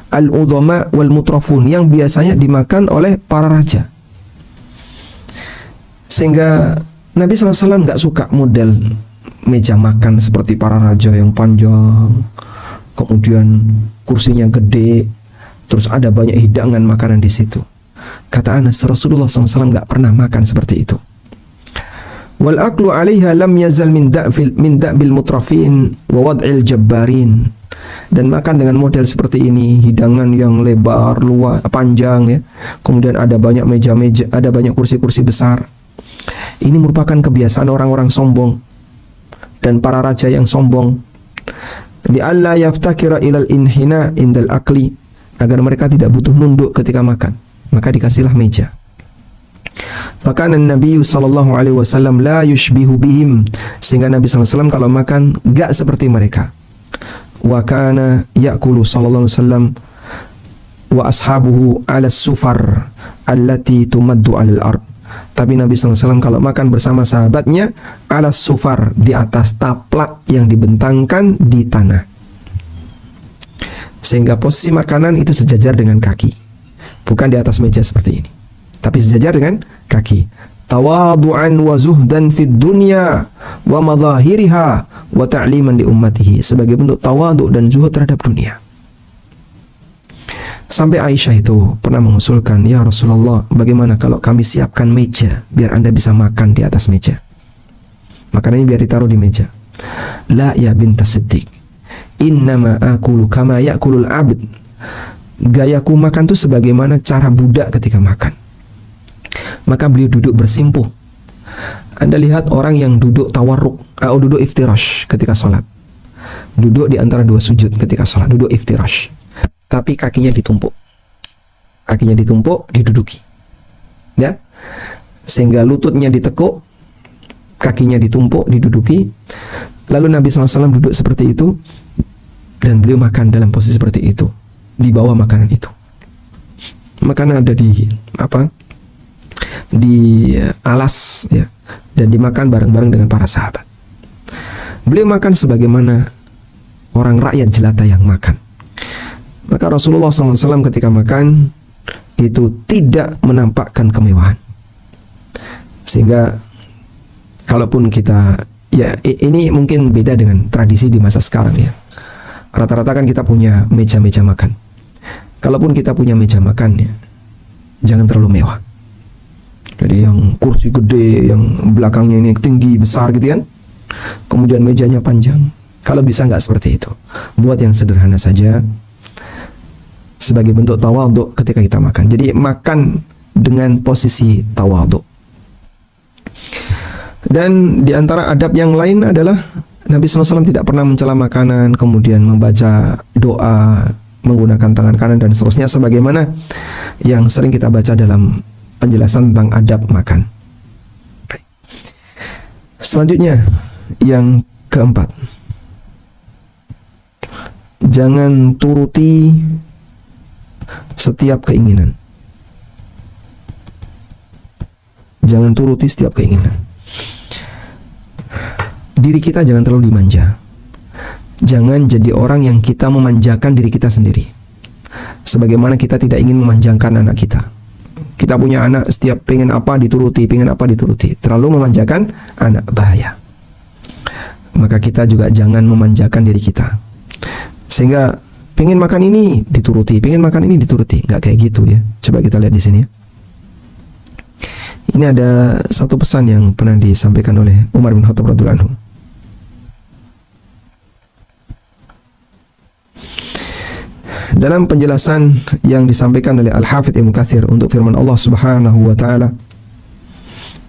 Speaker 1: al-udhama wal mutrafun, yang biasanya dimakan oleh para raja. Sehingga Nabi SAW nggak suka model meja makan seperti para raja yang panjang, kemudian kursinya gede, terus ada banyak hidangan makanan di situ. Kata Anas, Rasulullah SAW nggak pernah makan seperti itu. Wal aklu 'alaiha lam yazal min da'bil mutrafin wa wad'il jabbarin. Dan makan dengan model seperti ini, hidangan yang lebar, luas, panjang ya. Kemudian ada banyak meja-meja, ada banyak kursi-kursi besar. Ini merupakan kebiasaan orang-orang sombong dan para raja yang sombong. Li alla yaftakira ilal inhina indal akli, agar mereka tidak butuh nunduk ketika makan, maka dikasihlah meja. Maka Nabi sallallahu alaihi wasallam la yushbihu bihim, sehingga Nabi SAW kalau makan gak seperti mereka. Wa kana ya'kulu sallallahu alaihi wasallam wa ashabuhu ala sufar allati tumaddu 'alal ard. Tapi Nabi SAW kalau makan bersama sahabatnya ala sufar, di atas taplak yang dibentangkan di tanah, sehingga posisi makanan itu sejajar dengan kaki, bukan di atas meja seperti ini, tapi sejajar dengan kaki. Tawadu'an wa zuhdan fid dunya wa madhahiriha wa ta'liman li ummatihi, sebagai bentuk tawaduk dan zuhud terhadap dunia. Sampai Aisyah itu pernah mengusulkan, ya Rasulullah, bagaimana kalau kami siapkan meja biar Anda bisa makan di atas meja, makanannya biar ditaruh di meja. La ya bintas Siddiq, innama akulu kama ya'kulul abd. Gayaku makan tuh sebagaimana cara budak ketika makan. Maka beliau duduk bersimpuh. Anda lihat orang yang duduk tawarruk, duduk iftirash ketika sholat, duduk di antara dua sujud ketika sholat, duduk iftirash, tapi kakinya ditumpuk, diduduki, ya, sehingga lututnya ditekuk, kakinya ditumpuk, diduduki. Lalu Nabi SAW duduk seperti itu, dan beliau makan dalam posisi seperti itu, di bawah makanan itu. Makanan ada di alas ya, dan dimakan bareng-bareng dengan para sahabat. Beliau makan sebagaimana orang rakyat jelata yang makan. Maka Rasulullah SAW ketika makan itu tidak menampakkan kemewahan. Sehingga kalaupun kita, ya ini mungkin beda dengan tradisi di masa sekarang ya. Rata-rata kan kita punya meja-meja makan. Kalaupun kita punya meja makan ya, jangan terlalu mewah. Jadi yang kursi gede, yang belakangnya ini tinggi, besar gitu kan. Kemudian mejanya panjang. Kalau bisa nggak seperti itu. Buat yang sederhana saja, sebagai bentuk tawadhu ketika kita makan. Jadi makan dengan posisi tawadhu. Dan di antara adab yang lain adalah Nabi SAW tidak pernah mencela makanan, kemudian membaca doa menggunakan tangan kanan dan seterusnya, sebagaimana yang sering kita baca dalam penjelasan tentang adab makan. Baik. Selanjutnya yang keempat, jangan turuti setiap keinginan. Jangan turuti setiap keinginan. Diri kita jangan terlalu dimanja. Jangan jadi orang yang kita memanjakan diri kita sendiri, sebagaimana kita tidak ingin memanjakan anak kita. Kita punya anak, setiap pengen apa dituruti, Terlalu memanjakan anak, bahaya. maka kita juga jangan memanjakan diri kita. Sehingga pengen makan ini dituruti, pengen makan ini dituruti. Nggak kayak gitu ya. Coba kita lihat di sini ya. Ini ada satu pesan yang pernah disampaikan oleh Umar bin Khattab radhiyallahu anhu. Dalam penjelasan yang disampaikan oleh Al-Hafidz Ibnu Katsir untuk firman Allah Subhanahu wa taala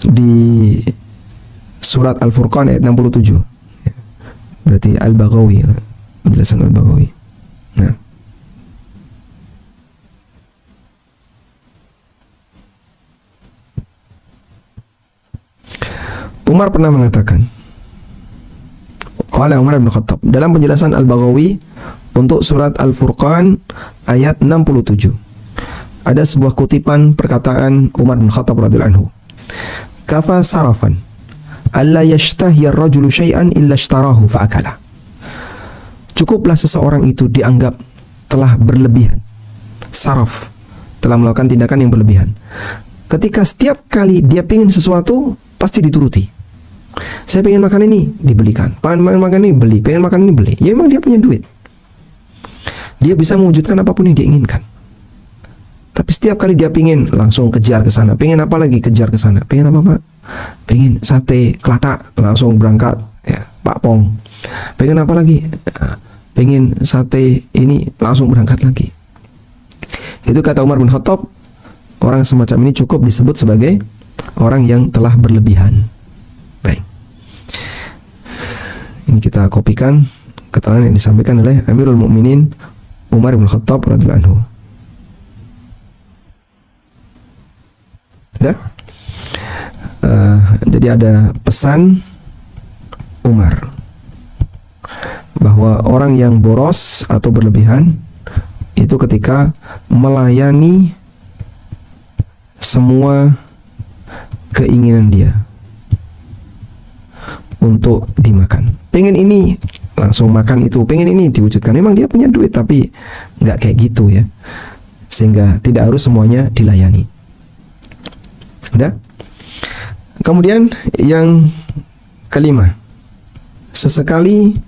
Speaker 1: di surat Al-Furqan ayat 67. Berarti Al-Baghawi, penjelasan Al-Baghawi. Nah, Umar pernah mengatakan, qala Umar bin Khattab dalam penjelasan Al-Baghawi untuk surat Al-Furqan ayat 67. Ada sebuah kutipan perkataan Umar bin Khattab radhiyallahu anhu. Kafa sarafan alla yashtahi ar-rajulu syai'an illa ishtarahu fa'akala. Cukuplah seseorang itu dianggap telah berlebihan. Saraf, telah melakukan tindakan yang berlebihan. Ketika setiap kali dia ingin sesuatu, pasti dituruti. Saya pengen makan ini, dibelikan. Pengen makan ini, beli. Pengen makan ini, beli. Ya memang dia punya duit. Dia bisa mewujudkan apapun yang dia inginkan. Tapi setiap kali dia pingin, langsung kejar ke sana. Pengen apa lagi, kejar ke sana. Pengen apa, Pak? Pengen sate kelatak, langsung berangkat. Ya, Pak Pong. Pengen apa lagi? Pengen sate ini, langsung berangkat lagi. Itu kata Umar bin Khattab, orang semacam ini cukup disebut sebagai orang yang telah berlebihan. Baik. Ini kita kopikan keterangan yang disampaikan oleh Amirul Mukminin Umar bin Khattab radhiyallahu anhu. Sudah? Jadi ada pesan Umar bahwa orang yang boros atau berlebihan itu ketika melayani semua keinginan dia untuk dimakan. Pengen ini, langsung makan itu. Pengen ini, diwujudkan. Memang dia punya duit, tapi nggak kayak gitu ya. Sehingga tidak harus semuanya dilayani. Udah? Kemudian yang kelima, sesekali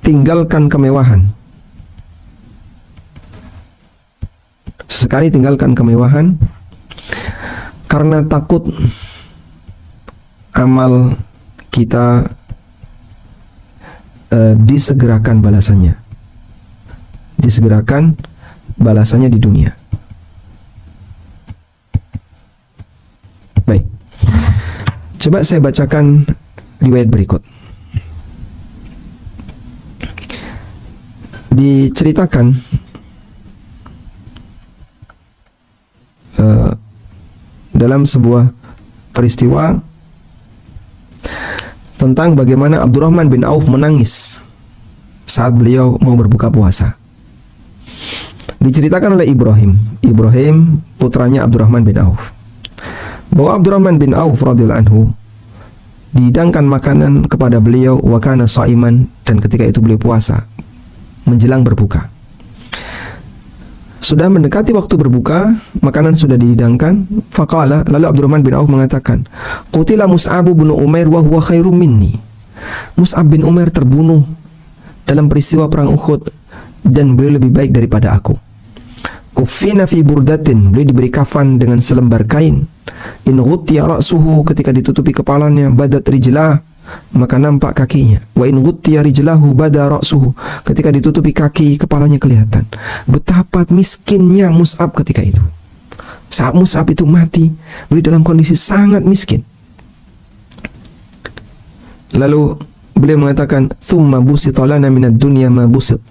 Speaker 1: tinggalkan kemewahan. Sesekali tinggalkan kemewahan karena takut amal kita disegerakan balasannya. Disegerakan balasannya di dunia. Baik. Coba saya bacakan riwayat berikut. Diceritakan dalam sebuah peristiwa tentang bagaimana Abdurrahman bin Auf menangis saat beliau mau berbuka puasa. Diceritakan oleh Ibrahim putranya Abdurrahman bin Auf, bahwa Abdurrahman bin Auf radhiyallahu anhu dihidangkan makanan kepada beliau wa kana shaiman, dan ketika itu beliau puasa menjelang berbuka. Sudah mendekati waktu berbuka, makanan sudah dihidangkan. Faqala, lalu Abdurrahman bin Auf mengatakan, qutila Mus'ab bin Umair wa huwa khairum minni. Mus'ab bin Umair terbunuh dalam peristiwa perang Uhud dan beliau lebih baik daripada aku. Kuffina fi burdatin, beliau diberi kafan dengan selembar kain. In ghuttiya ra'suhu, ketika ditutupi kepalanya, badat rijlah, maka nampak kakinya. Wa in ghuttiya rijlahu bada ra'suhu, ketika ditutupi kaki, kepalanya kelihatan. Betapa miskinnya Mus'ab ketika itu. Saat Mus'ab itu mati, beliau dalam kondisi sangat miskin. Lalu beliau mengatakan, "Tsumma busita lana minad dunya ma busit."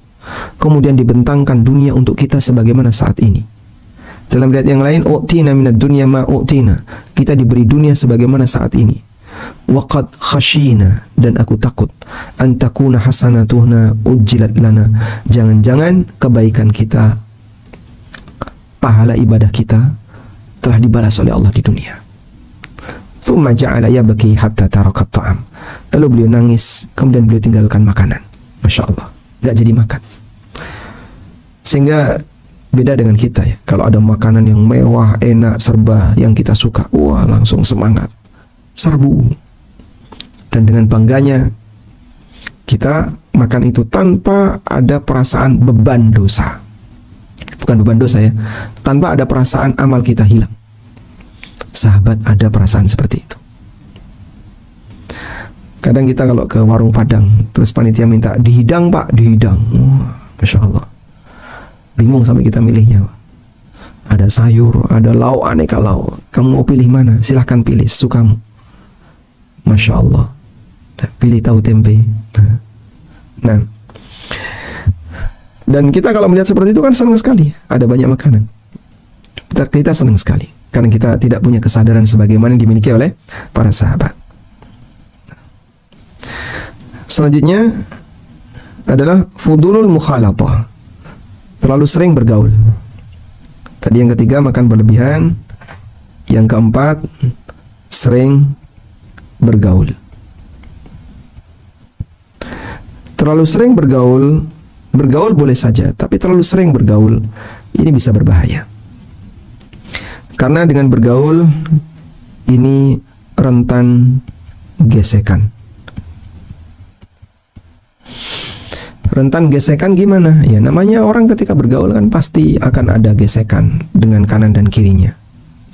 Speaker 1: Kemudian dibentangkan dunia untuk kita sebagaimana saat ini. Dalam riwayat yang lain, "U'tina minad dunya ma u'tina." Kita diberi dunia sebagaimana saat ini. Waqad khashina, dan aku takut an takuna hasanatuhna ujjilat lana, jangan-jangan kebaikan kita, pahala ibadah kita telah dibalas oleh Allah di dunia. Tsumma ja'ala yabki hatta taraka ta'am. Lalu beliau nangis, kemudian beliau tinggalkan makanan. Masya Allah, gak jadi makan. Sehingga beda dengan kita ya. Kalau ada makanan yang mewah, enak, serba yang kita suka, wah langsung semangat, serbu.
Speaker 2: Dan dengan bangganya kita makan itu tanpa ada perasaan beban dosa. Bukan beban dosa ya, tanpa ada perasaan amal kita hilang. Sahabat ada perasaan seperti itu. Kadang kita kalau ke warung Padang, terus panitia minta dihidang pak, dihidang. Masya Allah. Bingung sampai kita milihnya. Ada sayur, ada lauk, aneka lauk. Kamu mau pilih mana? Silahkan pilih sesukamu. Masya Allah. Pilih tahu tempe. Nah, dan kita kalau melihat seperti itu kan senang sekali. Ada banyak makanan. Kita senang sekali karena kita tidak punya kesadaran sebagaimana yang dimiliki oleh para sahabat. Selanjutnya adalah fudulul mukhalatah, terlalu sering bergaul. Tadi yang ketiga makan berlebihan, yang keempat sering bergaul. Terlalu sering bergaul boleh saja, tapi terlalu sering bergaul ini bisa berbahaya. Karena dengan bergaul ini rentan gesekan. Rentan gesekan gimana? Ya namanya orang ketika bergaul kan pasti akan ada gesekan dengan kanan dan kirinya.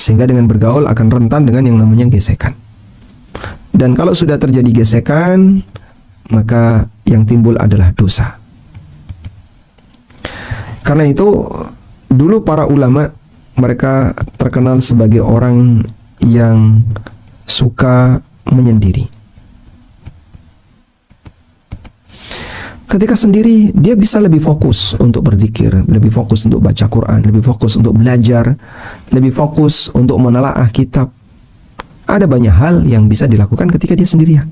Speaker 2: Sehingga dengan bergaul akan rentan dengan yang namanya gesekan. Dan kalau sudah terjadi gesekan, maka yang timbul adalah dosa. Karena itu dulu para ulama mereka terkenal sebagai orang yang suka menyendiri. Ketika sendiri, dia bisa lebih fokus untuk berzikir, lebih fokus untuk baca Quran, lebih fokus untuk belajar, lebih fokus untuk menelaah kitab. Ada banyak hal yang bisa dilakukan ketika dia sendirian.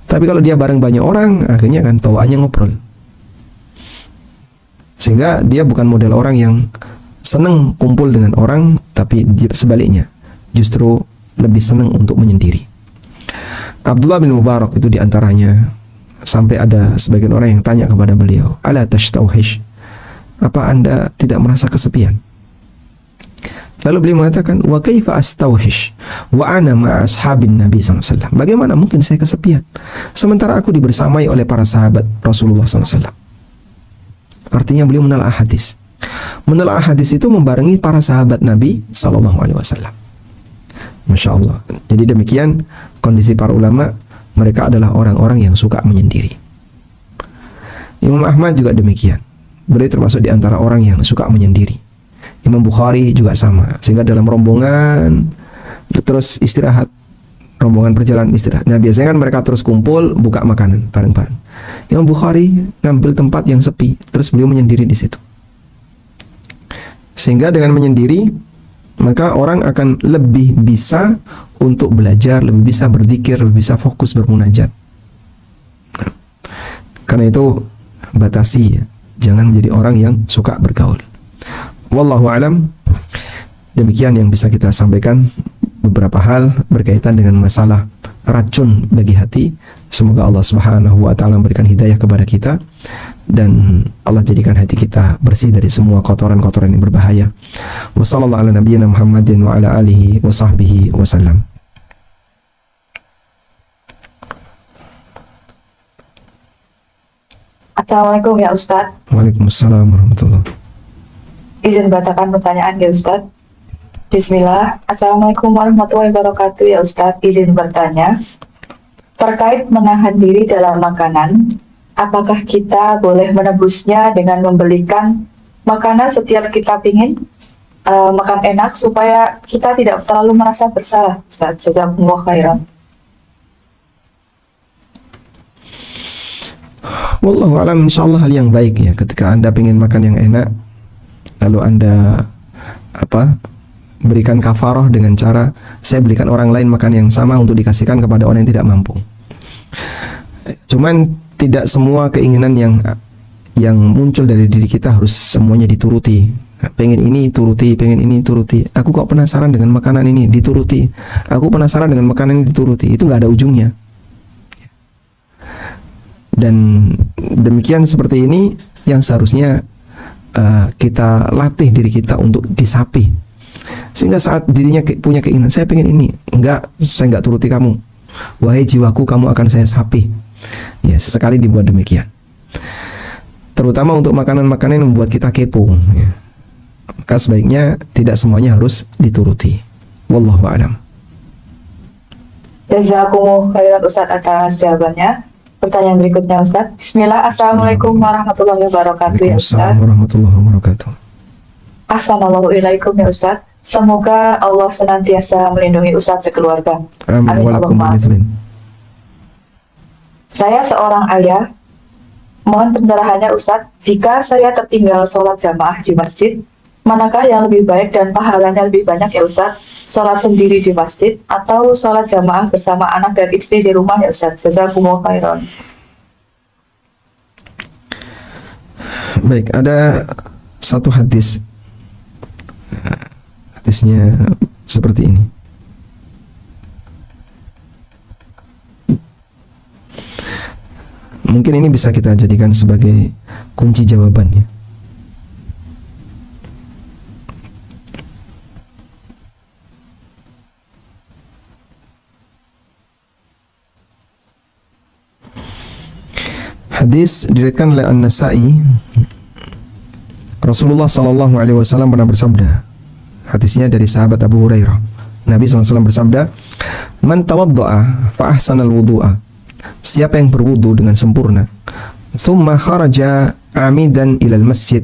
Speaker 2: Tapi kalau dia bareng banyak orang, akhirnya kan bawaannya ngobrol. Sehingga dia bukan model orang yang senang kumpul dengan orang, tapi sebaliknya, justru lebih senang untuk menyendiri. Abdullah bin Mubarak itu diantaranya. Sampai ada sebagian orang yang tanya kepada beliau, ala tashtauhish, apa anda tidak merasa kesepian? Lalu beliau mengatakan, wa kaifa astauhish wa ana ma'a ashabin Nabi SAW. Bagaimana mungkin saya kesepian sementara aku dibersamai oleh para sahabat Rasulullah SAW. Artinya beliau menelaah hadis. Menelaah hadis itu membarengi para sahabat Nabi SAW. Masya Allah. Jadi demikian kondisi para ulama. Mereka adalah orang-orang yang suka menyendiri. Imam Ahmad juga demikian. Beliau termasuk di antara orang yang suka menyendiri. Imam Bukhari juga sama. Sehingga dalam rombongan terus istirahat, rombongan perjalanan istirahat. Nah biasanya kan mereka terus kumpul buka makanan bareng-bareng. Imam Bukhari ngambil tempat yang sepi, terus beliau menyendiri di situ. Sehingga dengan menyendiri, maka orang akan lebih bisa untuk belajar, lebih bisa berzikir, lebih bisa fokus bermunajat. Nah, karena itu batasi ya, jangan menjadi orang yang suka bergaul. Wallahu alam. Demikian yang bisa kita sampaikan, beberapa hal berkaitan dengan masalah racun bagi hati. Semoga Allah Subhanahu wa taala memberikan hidayah kepada kita dan Allah jadikan hati kita bersih dari semua kotoran-kotoran yang berbahaya. Wassallallahu ala nabiyyina Muhammadin wa ala alihi wa sahbihi wasallam.
Speaker 3: Assalamualaikum ya Ustadz.
Speaker 2: Waalaikumsalam warahmatullahi.
Speaker 3: Izin bacakan pertanyaan ya Ustadz. Bismillah. Assalamualaikum warahmatullahi wabarakatuh ya Ustadz. Izin bertanya terkait menahan diri dalam makanan, apakah kita boleh menebusnya dengan membelikan makanan setiap kita pingin makan enak supaya kita tidak terlalu merasa bersalah? Ustadz, jazakumullah khairan.
Speaker 2: Wallahu alam, insyaallah hal yang baik ya. Ketika anda ingin makan yang enak, lalu anda berikan kafaroh dengan cara saya belikan orang lain makan yang sama untuk dikasihkan kepada orang yang tidak mampu. Cuman tidak semua keinginan yang muncul dari diri kita harus semuanya dituruti. Pengen ini turuti, pengen ini turuti. Aku kok penasaran dengan makanan ini, dituruti. Aku penasaran dengan makanan ini, dituruti. Itu nggak ada ujungnya. Dan demikian seperti ini yang seharusnya kita latih diri kita untuk disapi. Sehingga saat dirinya punya keinginan, saya pengen ini, enggak, saya enggak turuti kamu. Wahai jiwaku, kamu akan saya sapi. Ya, sesekali dibuat demikian. Terutama untuk makanan-makanan yang membuat kita kepo. Ya. Maka sebaiknya tidak semuanya harus dituruti. Wallahu a'lam.
Speaker 3: Jazakumullah khairan Ustaz atas jawabannya. Pertanyaan berikutnya Ustaz. Bismillah. Assalamualaikum warahmatullahi wabarakatuh ya Ustaz.
Speaker 2: Waalaikumsalam warahmatullahi wabarakatuh.
Speaker 3: Assalamualaikum ya Ustaz. Semoga Allah senantiasa melindungi Ustaz sekeluarga.
Speaker 2: Amin. Walakum bimithlim.
Speaker 3: Saya seorang ayah. Mohon pencerahannya Ustaz. Jika saya tertinggal sholat jamaah di masjid, manakah yang lebih baik dan pahalanya lebih banyak ya Ustaz? Sholat sendiri di masjid atau sholat jamaah bersama anak dan istri di rumah ya Ustaz? Jazakumullah khairan.
Speaker 2: Baik, ada satu hadis. Hadisnya seperti ini. Mungkin ini bisa kita jadikan sebagai kunci jawabannya. Hadis diriwayatkan oleh An-Nasa'i. Rasulullah sallallahu alaihi wasallam pernah bersabda. Hadisnya dari sahabat Abu Hurairah. Nabi SAW bersabda, "Man tawadda'a fa ahsanal wudu'a." Siapa yang berwudu dengan sempurna, thumma kharaja amidan ilal masjid.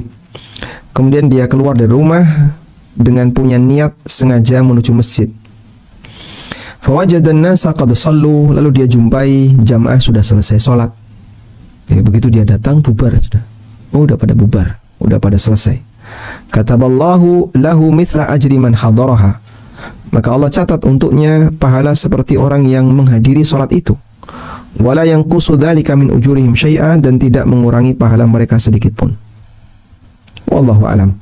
Speaker 2: Kemudian dia keluar dari rumah dengan punya niat sengaja menuju masjid. Fawajadan nasa qad sallu, lalu dia jumpai jamaah sudah selesai sholat. Ya, begitu dia datang, bubar sudah. Oh, udah pada bubar, udah pada selesai. Kataballahu lahu mithla ajri man hadaraha. Maka Allah catat untuknya pahala seperti orang yang menghadiri sholat itu. Wala yanqusu dzalika min ujurihim syai'an, dan tidak mengurangi pahala mereka sedikit pun. Wallahu alam.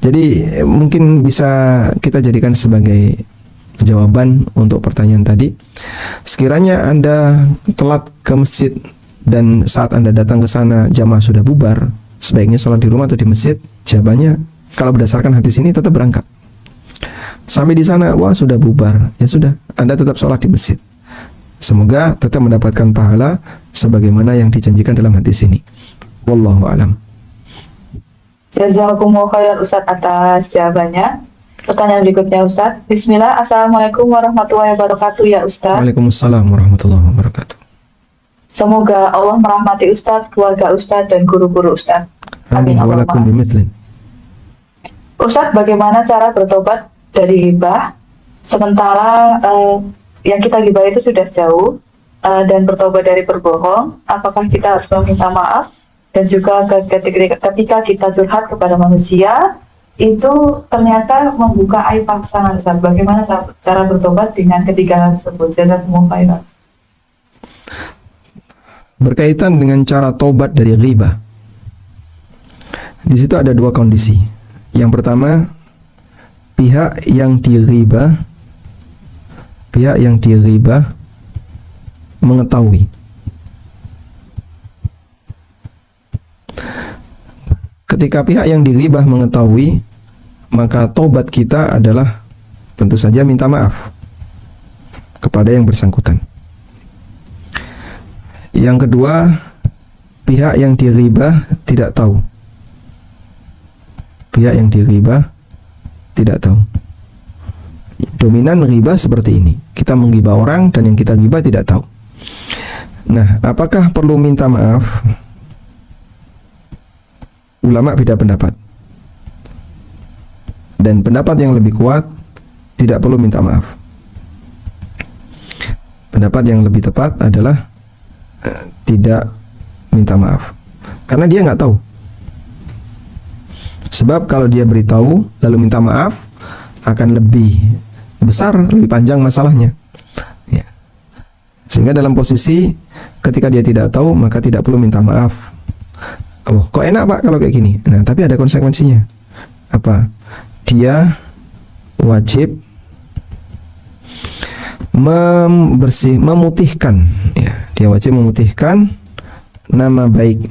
Speaker 2: Jadi mungkin bisa kita jadikan sebagai jawaban untuk pertanyaan tadi. Sekiranya Anda telat ke masjid dan saat Anda datang ke sana jamaah sudah bubar, sebaiknya sholat di rumah atau di masjid? Jawabannya, kalau berdasarkan hadis ini tetap berangkat. Sampai di sana, wah sudah bubar, ya sudah, Anda tetap sholat di masjid. Semoga tetap mendapatkan pahala sebagaimana yang dijanjikan dalam hadis ini. Wallahu alam.
Speaker 3: Jazakumullah khairan Ustaz atas jawabannya. Pertanyaan berikutnya Ustaz. Bismillah. Assalamualaikum warahmatullahi wabarakatuh ya Ustaz.
Speaker 2: Waalaikumsalam warahmatullahi wabarakatuh.
Speaker 3: Semoga Allah merahmati Ustaz, keluarga Ustaz, dan guru-guru Ustaz.
Speaker 2: Amin. Walakum bimithlin.
Speaker 3: Ustaz, bagaimana cara bertobat dari ghibah sementara yang kita ghibah itu sudah jauh, dan bertobat dari berbohong? Apakah kita harus meminta maaf? Dan juga ketika kita curhat kepada manusia, itu ternyata membuka aib pasangan Ustaz. Bagaimana cara bertobat dengan ketiga hal tersebut? Jazakumullah khairan.
Speaker 2: Berkaitan dengan cara tobat dari ghibah, di situ ada dua kondisi. Yang pertama, pihak yang dighibah mengetahui. Ketika pihak yang dighibah mengetahui, maka tobat kita adalah tentu saja minta maaf kepada yang bersangkutan. Yang kedua, pihak yang dighibah tidak tahu. Pihak yang dighibah tidak tahu. Dominan ghibah seperti ini. Kita menggibah orang dan yang kita ghibah tidak tahu. Nah, apakah perlu minta maaf? Ulama beda pendapat. Dan pendapat yang lebih kuat, tidak perlu minta maaf. Pendapat yang lebih tepat adalah tidak minta maaf, karena dia nggak tahu. Sebab kalau dia beritahu lalu minta maaf, akan lebih besar, lebih panjang masalahnya, ya. Sehingga dalam posisi ketika dia tidak tahu, maka tidak perlu minta maaf. Oh, kok enak Pak kalau kayak gini? Nah, tapi ada konsekuensinya. Apa? Dia wajib memutihkan, ya. Dia wajib memutihkan nama baik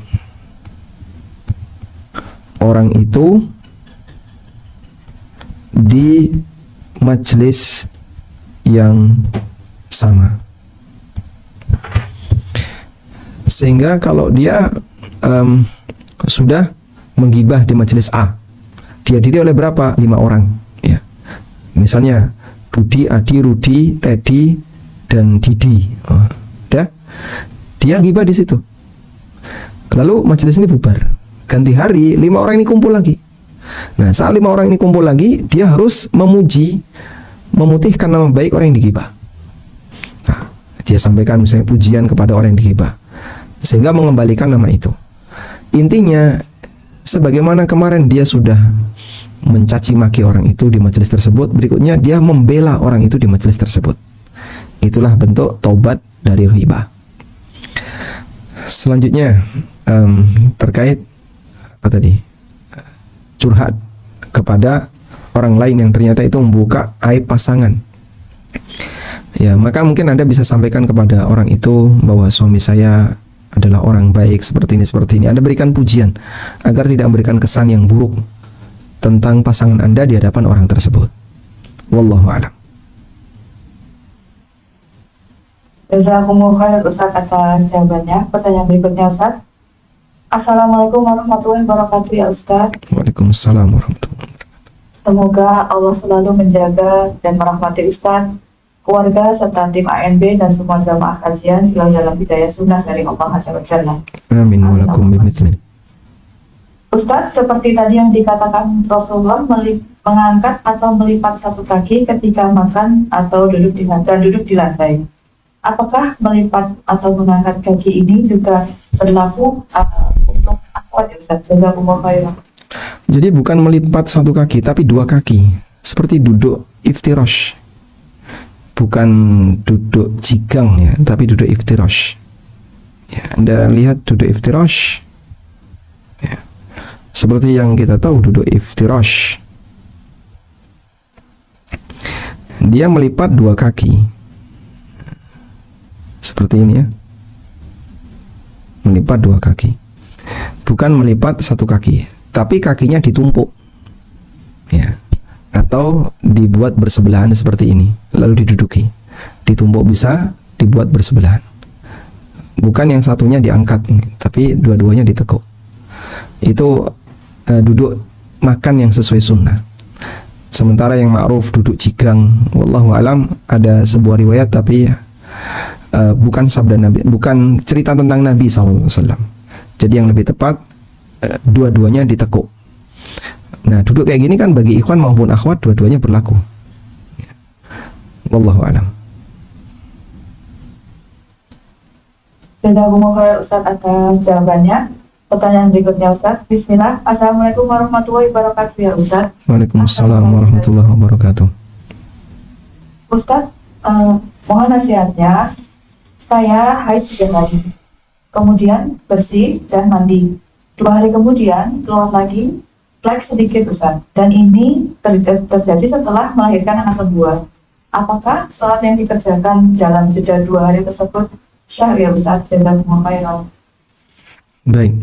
Speaker 2: orang itu di majelis yang sama. Sehingga kalau dia sudah menggibah di majelis A, dihadiri oleh berapa? 5 orang. Ya. Misalnya Budi, Adi, Rudi, Teddy, dan Didi. Dia gibah di situ. Lalu majelis ini bubar. Ganti hari, 5 orang ini kumpul lagi. Nah, saat 5 orang ini kumpul lagi, dia harus memutihkan nama baik orang yang digibah. Nah, dia sampaikan misalnya pujian kepada orang yang digibah, sehingga mengembalikan nama itu. Intinya, sebagaimana kemarin dia sudah mencaci maki orang itu di majelis tersebut, berikutnya dia membela orang itu di majelis tersebut. Itulah bentuk taubat dari ghibah. Selanjutnya terkait apa tadi? Curhat kepada orang lain yang ternyata itu membuka aib pasangan. Ya, maka mungkin Anda bisa sampaikan kepada orang itu bahwa suami saya adalah orang baik seperti ini. Anda berikan pujian agar tidak memberikan kesan yang buruk tentang pasangan Anda di hadapan orang tersebut. Wallahu a'lam.
Speaker 3: Jazakumullah khairan Ustaz atas jawabannya. Pertanyaan berikutnya Ustaz. Assalamualaikum warahmatullahi wabarakatuh ya Ustaz.
Speaker 2: Waalaikumsalam warahmatullahi wabarakatuh.
Speaker 3: Semoga Allah selalu menjaga dan merahmati Ustaz, keluarga serta tim ANB dan semua jamaah kajian selalu dalam hidayah sunnah dari Allah Azza wa Jalla.
Speaker 2: Amin walakum bimithli.
Speaker 3: Ustaz, seperti tadi yang dikatakan Rasulullah mengangkat atau melipat satu kaki ketika makan atau duduk di lantai. Apakah melipat atau mengangkat kaki ini juga berlaku untuk akhwat ya Ustaz? Jazakumullah khairan.
Speaker 2: Jadi bukan melipat satu kaki, tapi 2 kaki. Seperti duduk iftirash. Bukan duduk jigang ya, tapi duduk iftirash. Ya, Anda lihat duduk iftirash. Ya. Seperti yang kita tahu duduk iftirash. Dia melipat 2 kaki. Seperti ini ya. Melipat 2 kaki. Bukan melipat 1 kaki, tapi kakinya ditumpuk. Ya. Atau dibuat bersebelahan seperti ini, lalu diduduki. Ditumpuk bisa dibuat bersebelahan. Bukan yang satunya diangkat ini, tapi dua-duanya ditekuk. Itu duduk makan yang sesuai sunnah. Sementara yang ma'ruf duduk jigang, wallahu alam, ada sebuah riwayat tapi bukan sabda Nabi, bukan cerita tentang Nabi SAW. Jadi yang lebih tepat dua-duanya ditekuk. Nah, duduk kayak gini kan bagi ikhwan maupun akhwat dua-duanya berlaku. Wallahu alam.
Speaker 3: Jazakumullah khairan Ustaz atas jawabannya. Pertanyaan berikutnya Ustaz. Bismillah. Assalamualaikum warahmatullahi wabarakatuh ya Ustaz.
Speaker 2: Waalaikumsalam warahmatullahi wabarakatuh.
Speaker 3: Ustaz, mohon nasihatnya. Saya haid 3 hari, kemudian bersih dan mandi. 2 hari kemudian keluar lagi flek sedikit Ustaz. Dan ini terjadi setelah melahirkan anak kedua. Apakah sholat yang dikerjakan dalam jeda 2 hari tersebut syah ya Ustaz? Jazakumullah khairan.
Speaker 2: Baik.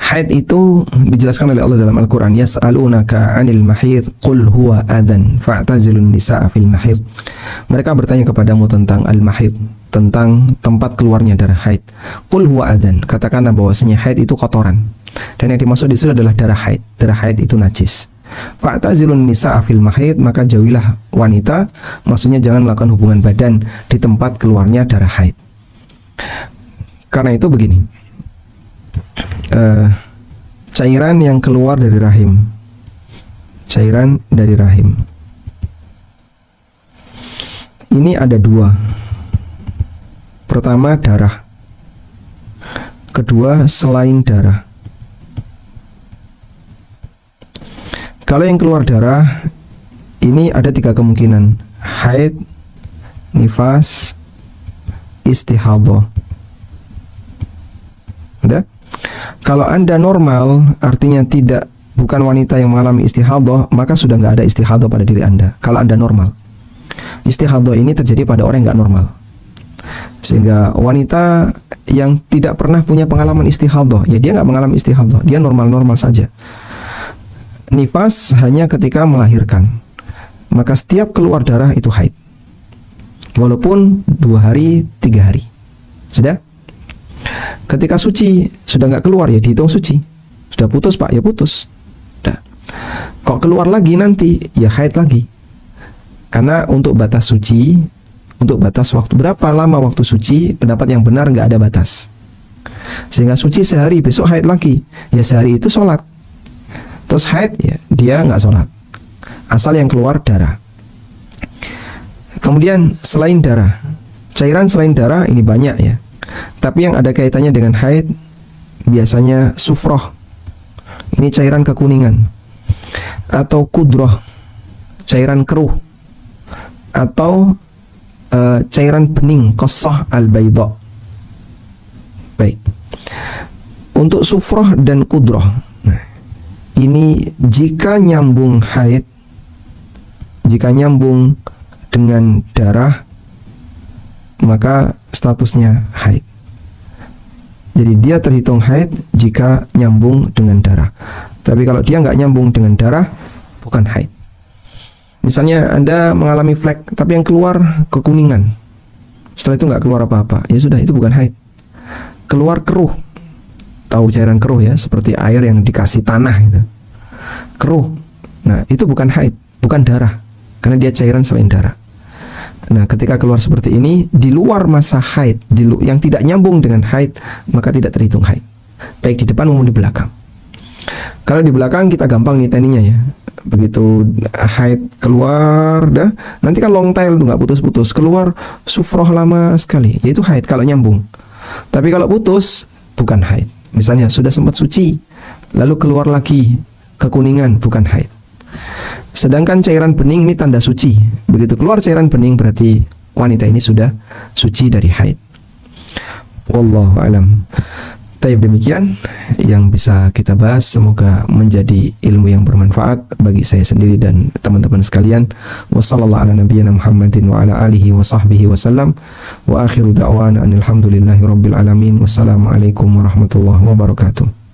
Speaker 2: Haid itu dijelaskan oleh Allah dalam Al-Quran. Yas'alunaka 'anil mahid qul huwa adhan fa'tazilun nisa'a fil mahid. Mereka bertanya kepadamu tentang al-mahid, tentang tempat keluarnya darah haid. Qul huwa adhan, katakanlah bahwasanya haid itu kotoran. Dan yang dimaksud di situ adalah darah haid. Darah haid itu najis. Fa'tazilun nisa'a fil mahid, maka jauhilah wanita, maksudnya jangan melakukan hubungan badan di tempat keluarnya darah haid. Karena itu begini, cairan yang keluar dari rahim, cairan dari rahim ini ada 2. Pertama darah, kedua selain darah. Kalau yang keluar darah ini ada 3 kemungkinan: haid, nifas, istihadah. Udah? Kalau Anda normal, artinya bukan wanita yang mengalami istihadah, maka sudah nggak ada istihadah pada diri Anda. Kalau Anda normal, istihadah ini terjadi pada orang yang nggak normal. Sehingga wanita yang tidak pernah punya pengalaman istihadah, ya dia nggak mengalami istihadah, dia normal-normal saja. Nifas hanya ketika melahirkan, maka setiap keluar darah itu haid, walaupun 2 hari, 3 hari. Sudah? Ketika suci sudah nggak keluar ya dihitung suci. Sudah putus Pak ya putus. Nah, kok keluar lagi nanti ya haid lagi. Karena untuk batas suci, untuk batas waktu berapa lama waktu suci, pendapat yang benar nggak ada batas. Sehingga suci sehari, besok haid lagi, ya sehari itu sholat. Terus haid ya dia nggak sholat. Asal yang keluar darah. Kemudian selain darah, cairan selain darah ini banyak ya. Tapi yang ada kaitannya dengan haid biasanya sufroh. Ini cairan kekuningan. Atau kudroh, cairan keruh. Atau cairan bening, qasah al-bayda. Baik. Untuk sufroh dan kudroh, nah, ini jika nyambung haid, jika nyambung dengan darah, maka statusnya haid. Jadi dia terhitung haid jika nyambung dengan darah. Tapi kalau dia nggak nyambung dengan darah, bukan haid. Misalnya Anda mengalami flek, tapi yang keluar kekuningan. Setelah itu nggak keluar apa-apa, ya sudah, itu bukan haid. Keluar keruh, tahu cairan keruh ya, seperti air yang dikasih tanah gitu. Keruh, nah itu bukan haid, bukan darah, karena dia cairan selain darah. Nah ketika keluar seperti ini, di luar masa haid, yang tidak nyambung dengan haid, maka tidak terhitung haid, baik di depan maupun di belakang. Kalau di belakang kita gampang nih tekniknya ya. Begitu haid keluar dah, nanti kan long tail tuh nggak putus-putus, keluar sufroh lama sekali, yaitu haid kalau nyambung. Tapi kalau putus bukan haid. Misalnya sudah sempat suci lalu keluar lagi kekuningan, bukan haid. Sedangkan cairan bening ini tanda suci. Begitu keluar cairan bening berarti wanita ini sudah suci dari haid. Wallahu alam. Baik, demikian yang bisa kita bahas. Semoga menjadi ilmu yang bermanfaat bagi saya sendiri dan teman-teman sekalian. Wassallallahu ala nabiyyina Muhammadin wa ala alihi wa sahbihi wasallam. Wa akhiru da'wana anil hamdulillahi rabbil alamin. Wassalamualaikum warahmatullahi wabarakatuh.